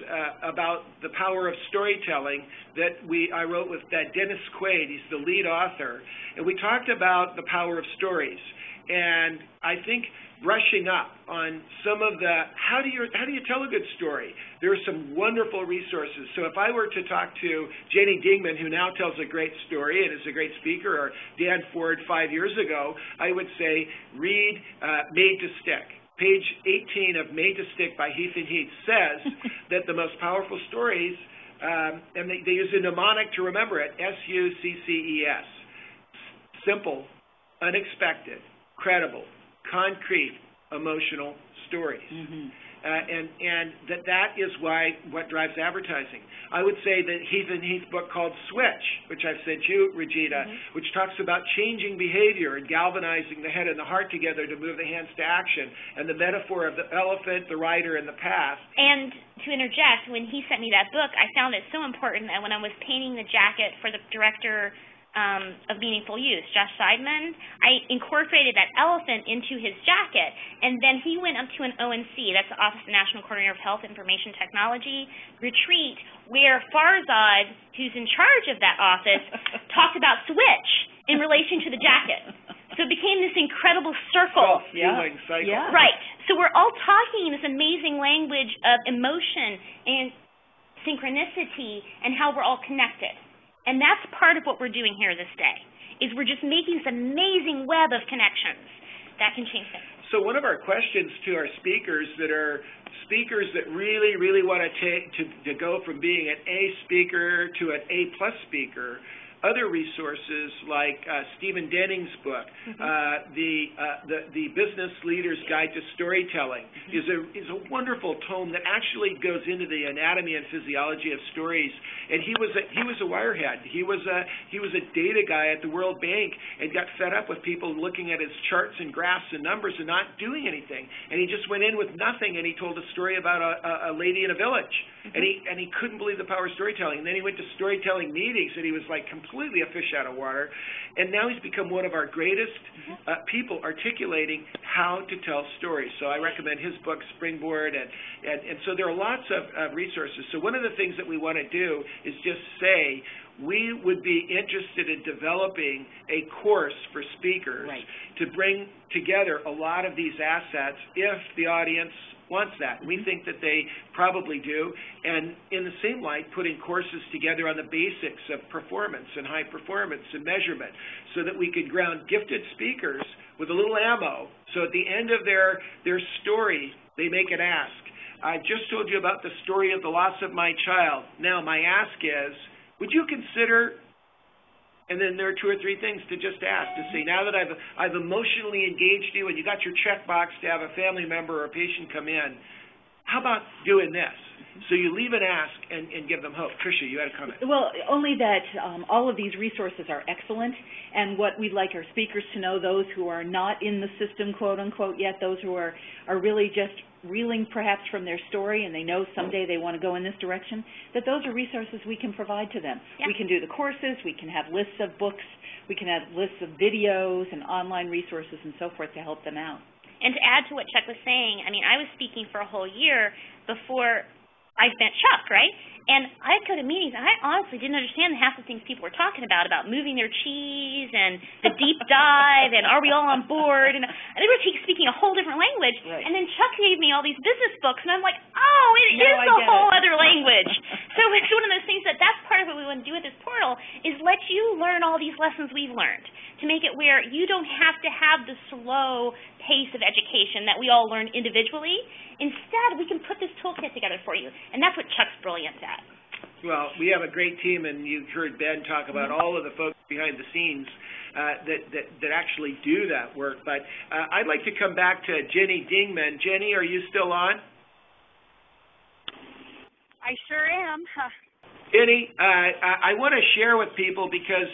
about the power of storytelling that I wrote with Dennis Quaid. He's the lead author, and we talked about the power of stories. And I think brushing up on some of the how do you tell a good story? There are some wonderful resources. So if I were to talk to Jenny Dingman, who now tells a great story and is a great speaker, or Dan Ford 5 years ago, I would say read Made to Stick. Page 18 of Made to Stick by Heath and Heath says that the most powerful stories, and they use a mnemonic to remember it, SUCCES, simple, unexpected, credible, concrete, emotional stories. And that is what drives advertising. I would say that Heath and Heath book called Switch, which I've sent you, Regina, which talks about changing behavior and galvanizing the head and the heart together to move the hands to action, and the metaphor of the elephant, the rider, and the path. And to interject, when he sent me that book, I found it so important that when I was painting the jacket for the director of Meaningful Use, Josh Seidman, I incorporated that elephant into his jacket, and then he went up to an ONC, that's the Office of National Coordinator of Health Information Technology, retreat, where Farzad, who's in charge of that office, talked about Switch in relation to the jacket. So it became this incredible circle. Cycle. Right. So we're all talking in this amazing language of emotion and synchronicity and how we're all connected. And that's part of what we're doing here this day, is we're just making this amazing web of connections that can change things. So one of our questions to our speakers that are speakers that really, really want to go from being an A speaker to an A+ speaker, other resources like Stephen Denning's book, the Business Leader's Guide to Storytelling, is a wonderful tome that actually goes into the anatomy and physiology of stories. And he was a wirehead. He was a data guy at the World Bank and got fed up with people looking at his charts and graphs and numbers and not doing anything. And he just went in with nothing, and he told a story about a lady in a village. And he couldn't believe the power of storytelling. And then he went to storytelling meetings, and he was like completely a fish out of water. And now he's become one of our greatest people articulating how to tell stories. So I recommend his book, Springboard, and so there are lots of resources. So one of the things that we want to do is just say we would be interested in developing a course for speakers to bring together a lot of these assets if the audience wants that. We think that they probably do. And in the same light, putting courses together on the basics of performance and high performance and measurement so that we could ground gifted speakers with a little ammo. So at the end of their story, they make an ask. I just told you about the story of the loss of my child. Now, my ask is, would you consider, and then there are 2 or 3 things to just ask, to say, now that I've emotionally engaged you and you got your checkbox to have a family member or a patient come in, how about doing this? So you leave an ask and give them hope. Tricia, you had a comment. Well, only that all of these resources are excellent, and what we'd like our speakers to know, those who are not in the system, quote unquote, yet, those who are really just reeling perhaps from their story and they know someday they want to go in this direction, that those are resources we can provide to them. Yeah. We can do the courses, we can have lists of books, we can have lists of videos and online resources and so forth to help them out. And to add to what Chuck was saying, I mean, I was speaking for a whole year before I met Chuck, right? And I'd go to meetings, and I honestly didn't understand half the things people were talking about moving their cheese and the deep dive and are we all on board? And they were speaking a whole different language. Right. And then Chuck gave me all these business books, and I'm like, oh, it is a whole other language. So it's one of those things that's part of what we want to do with this portal is let you learn all these lessons we've learned, to make it where you don't have to have the slow pace of education that we all learn individually. Instead, we can put this toolkit together for you, and that's what Chuck's brilliant at. Well, we have a great team, and you've heard Ben talk about all of the folks behind the scenes that actually do that work. But I'd like to come back to Jenny Dingman. Jenny, are you still on? I sure am. Jenny, I want to share with people because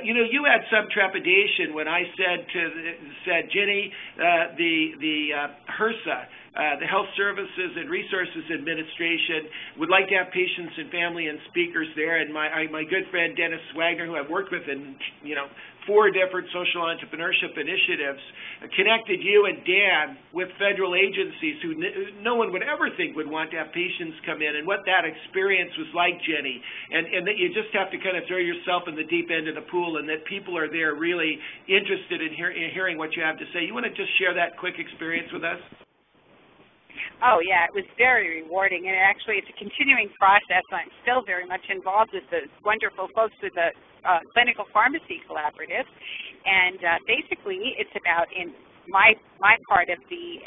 you had some trepidation when I said Jenny, the HRSA, the Health Services and Resources Administration, would like to have patients and family and speakers there, and my good friend Dennis Wagner, who I've worked with in 4 different social entrepreneurship initiatives, connected you and Dan with federal agencies who no one would ever think would want to have patients come in, and what that experience was like, Jenny, and that you just have to kind of throw yourself in the deep end of the pool, and that people are there really interested in hearing what you have to say. You want to just share that quick experience with us? Oh, yeah, it was very rewarding, and actually it's a continuing process. I'm still very much involved with the wonderful folks with the Clinical Pharmacy Collaborative, and basically it's about, in my part of the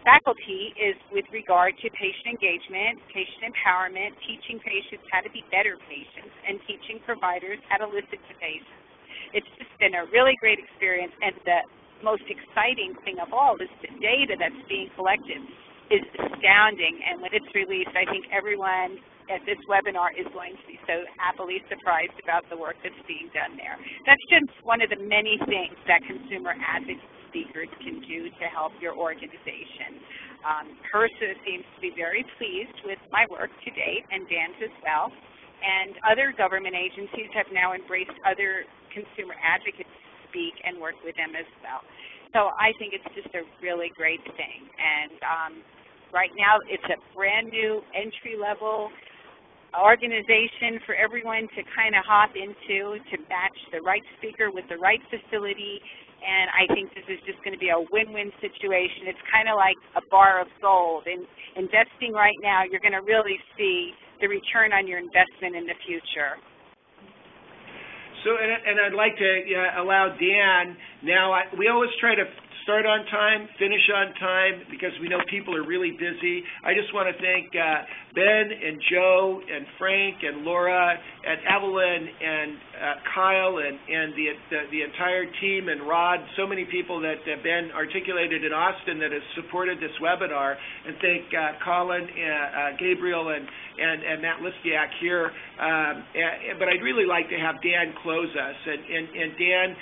faculty, is with regard to patient engagement, patient empowerment, teaching patients how to be better patients, and teaching providers how to listen to patients. It's just been a really great experience, and the most exciting thing of all is the data that's being collected is astounding, and when it's released, I think everyone at this webinar is going to be so happily surprised about the work that's being done there. That's just one of the many things that consumer advocate speakers can do to help your organization. HRSA seems to be very pleased with my work to date, and Dan's as well, and other government agencies have now embraced other consumer advocates to speak and work with them as well. So I think it's just a really great thing, and right now it's a brand new entry-level organization for everyone to kind of hop into, to match the right speaker with the right facility, and I think this is just going to be a win-win situation. It's kind of like a bar of gold. In investing right now, you're going to really see the return on your investment in the future. So, and I'd like to allow Dan now. We always try to start on time, finish on time, because we know people are really busy. I just want to thank Ben and Joe and Frank and Laura and Evelyn and Kyle and the entire team and Rod, so many people that Ben articulated in Austin that has supported this webinar, and thank Colin, Gabriel, and Matt Listiak here. But I'd really like to have Dan close us. And Dan,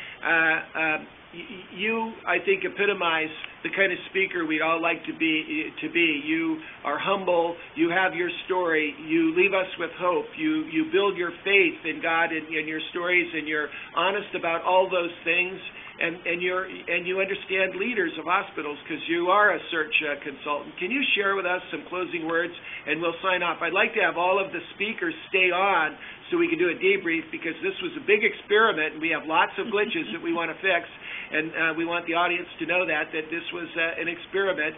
you, I think, epitomize the kind of speaker we'd all like to be. You are humble. You have your story. You leave us with hope. You build your faith in God in your stories, and you're honest about all those things. And you understand leaders of hospitals because you are a search consultant. Can you share with us some closing words, and we'll sign off? I'd like to have all of the speakers stay on so we can do a debrief, because this was a big experiment, and we have lots of glitches that we want to fix, and we want the audience to know that this was an experiment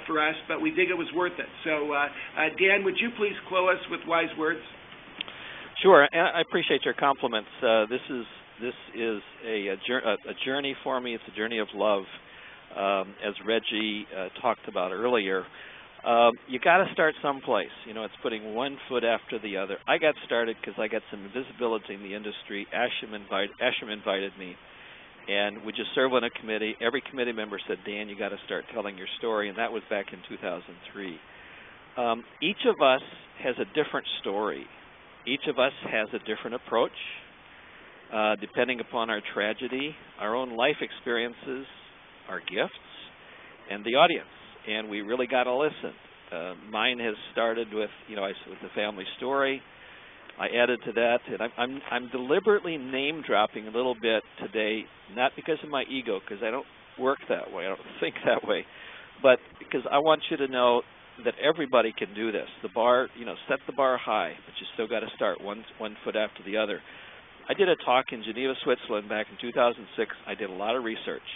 for us, but we think it was worth it. So, Dan, would you please close us with wise words? Sure. I appreciate your compliments. This is a journey for me. It's a journey of love, as Reggie talked about earlier. You got to start someplace. It's putting one foot after the other. I got started because I got some visibility in the industry. Asham invited me, and we just served on a committee. Every committee member said, Dan, you got to start telling your story, and that was back in 2003. Each of us has a different story. Each of us has a different approach. Depending upon our tragedy, our own life experiences, our gifts, and the audience. And we really got to listen. Mine has started with, with the family story. I added to that, and I'm deliberately name dropping a little bit today, not because of my ego, because I don't work that way, I don't think that way, but because I want you to know that everybody can do this. The bar, set the bar high, but you still got to start one foot after the other. I did a talk in Geneva, Switzerland back in 2006. I did a lot of research.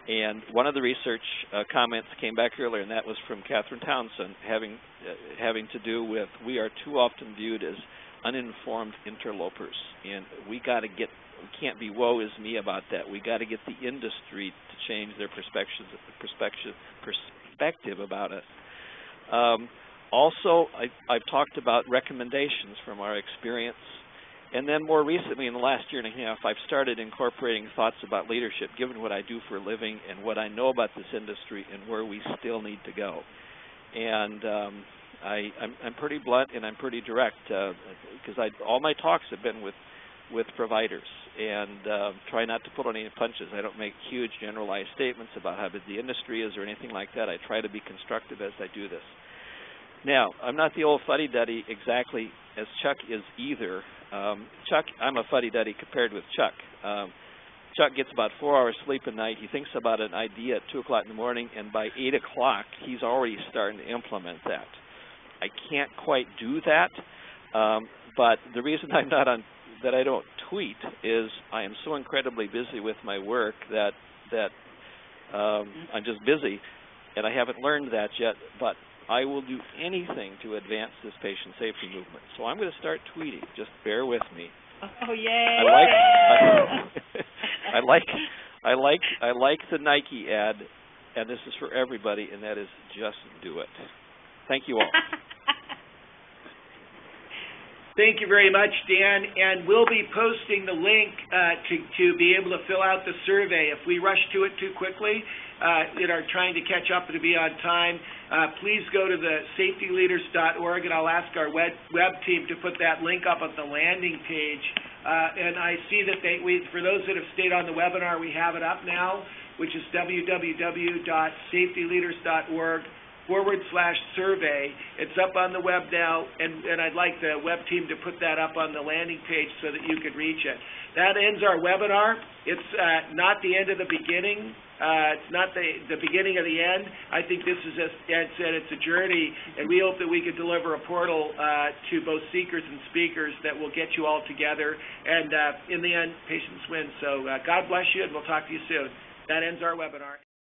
And one of the research comments came back earlier, and that was from Catherine Townsend, having to do with we are too often viewed as uninformed interlopers, and we can't be woe is me about that. We got to get the industry to change their perspective about us. Also, I've talked about recommendations from our experience. And then more recently, in the last year and a half, I've started incorporating thoughts about leadership, given what I do for a living and what I know about this industry and where we still need to go. And I'm pretty blunt and I'm pretty direct because all my talks have been with providers, and try not to pull on any punches. I don't make huge generalized statements about how big the industry is or anything like that. I try to be constructive as I do this. Now, I'm not the old fuddy-duddy exactly as Chuck is either. Chuck, I'm a fuddy-duddy compared with Chuck. Chuck gets about 4 hours sleep a night. He thinks about an idea at 2 o'clock in the morning, and by 8 o'clock, he's already starting to implement that. I can't quite do that, but the reason that I don't tweet is I am so incredibly busy with my work that I'm just busy, and I haven't learned that yet, but I will do anything to advance this patient safety movement. So I'm going to start tweeting. Just bear with me. Oh, yay! I like the Nike ad, and this is for everybody, and that is just do it. Thank you all. Thank you very much, Dan, and we'll be posting the link to be able to fill out the survey. If we rush to it too quickly, trying to catch up to be on time, please go to the safetyleaders.org, and I'll ask our web team to put that link up at the landing page. And I see that for those that have stayed on the webinar, we have it up now, which is www.safetyleaders.org/survey. It's up on the web now, and I'd like the web team to put that up on the landing page so that you could reach it. That ends our webinar. It's not the end of the beginning. It's not the beginning of the end. I think this is, as Ed said, it's a journey, and we hope that we could deliver a portal to both seekers and speakers that will get you all together. And in the end, patients win. So God bless you, and we'll talk to you soon. That ends our webinar.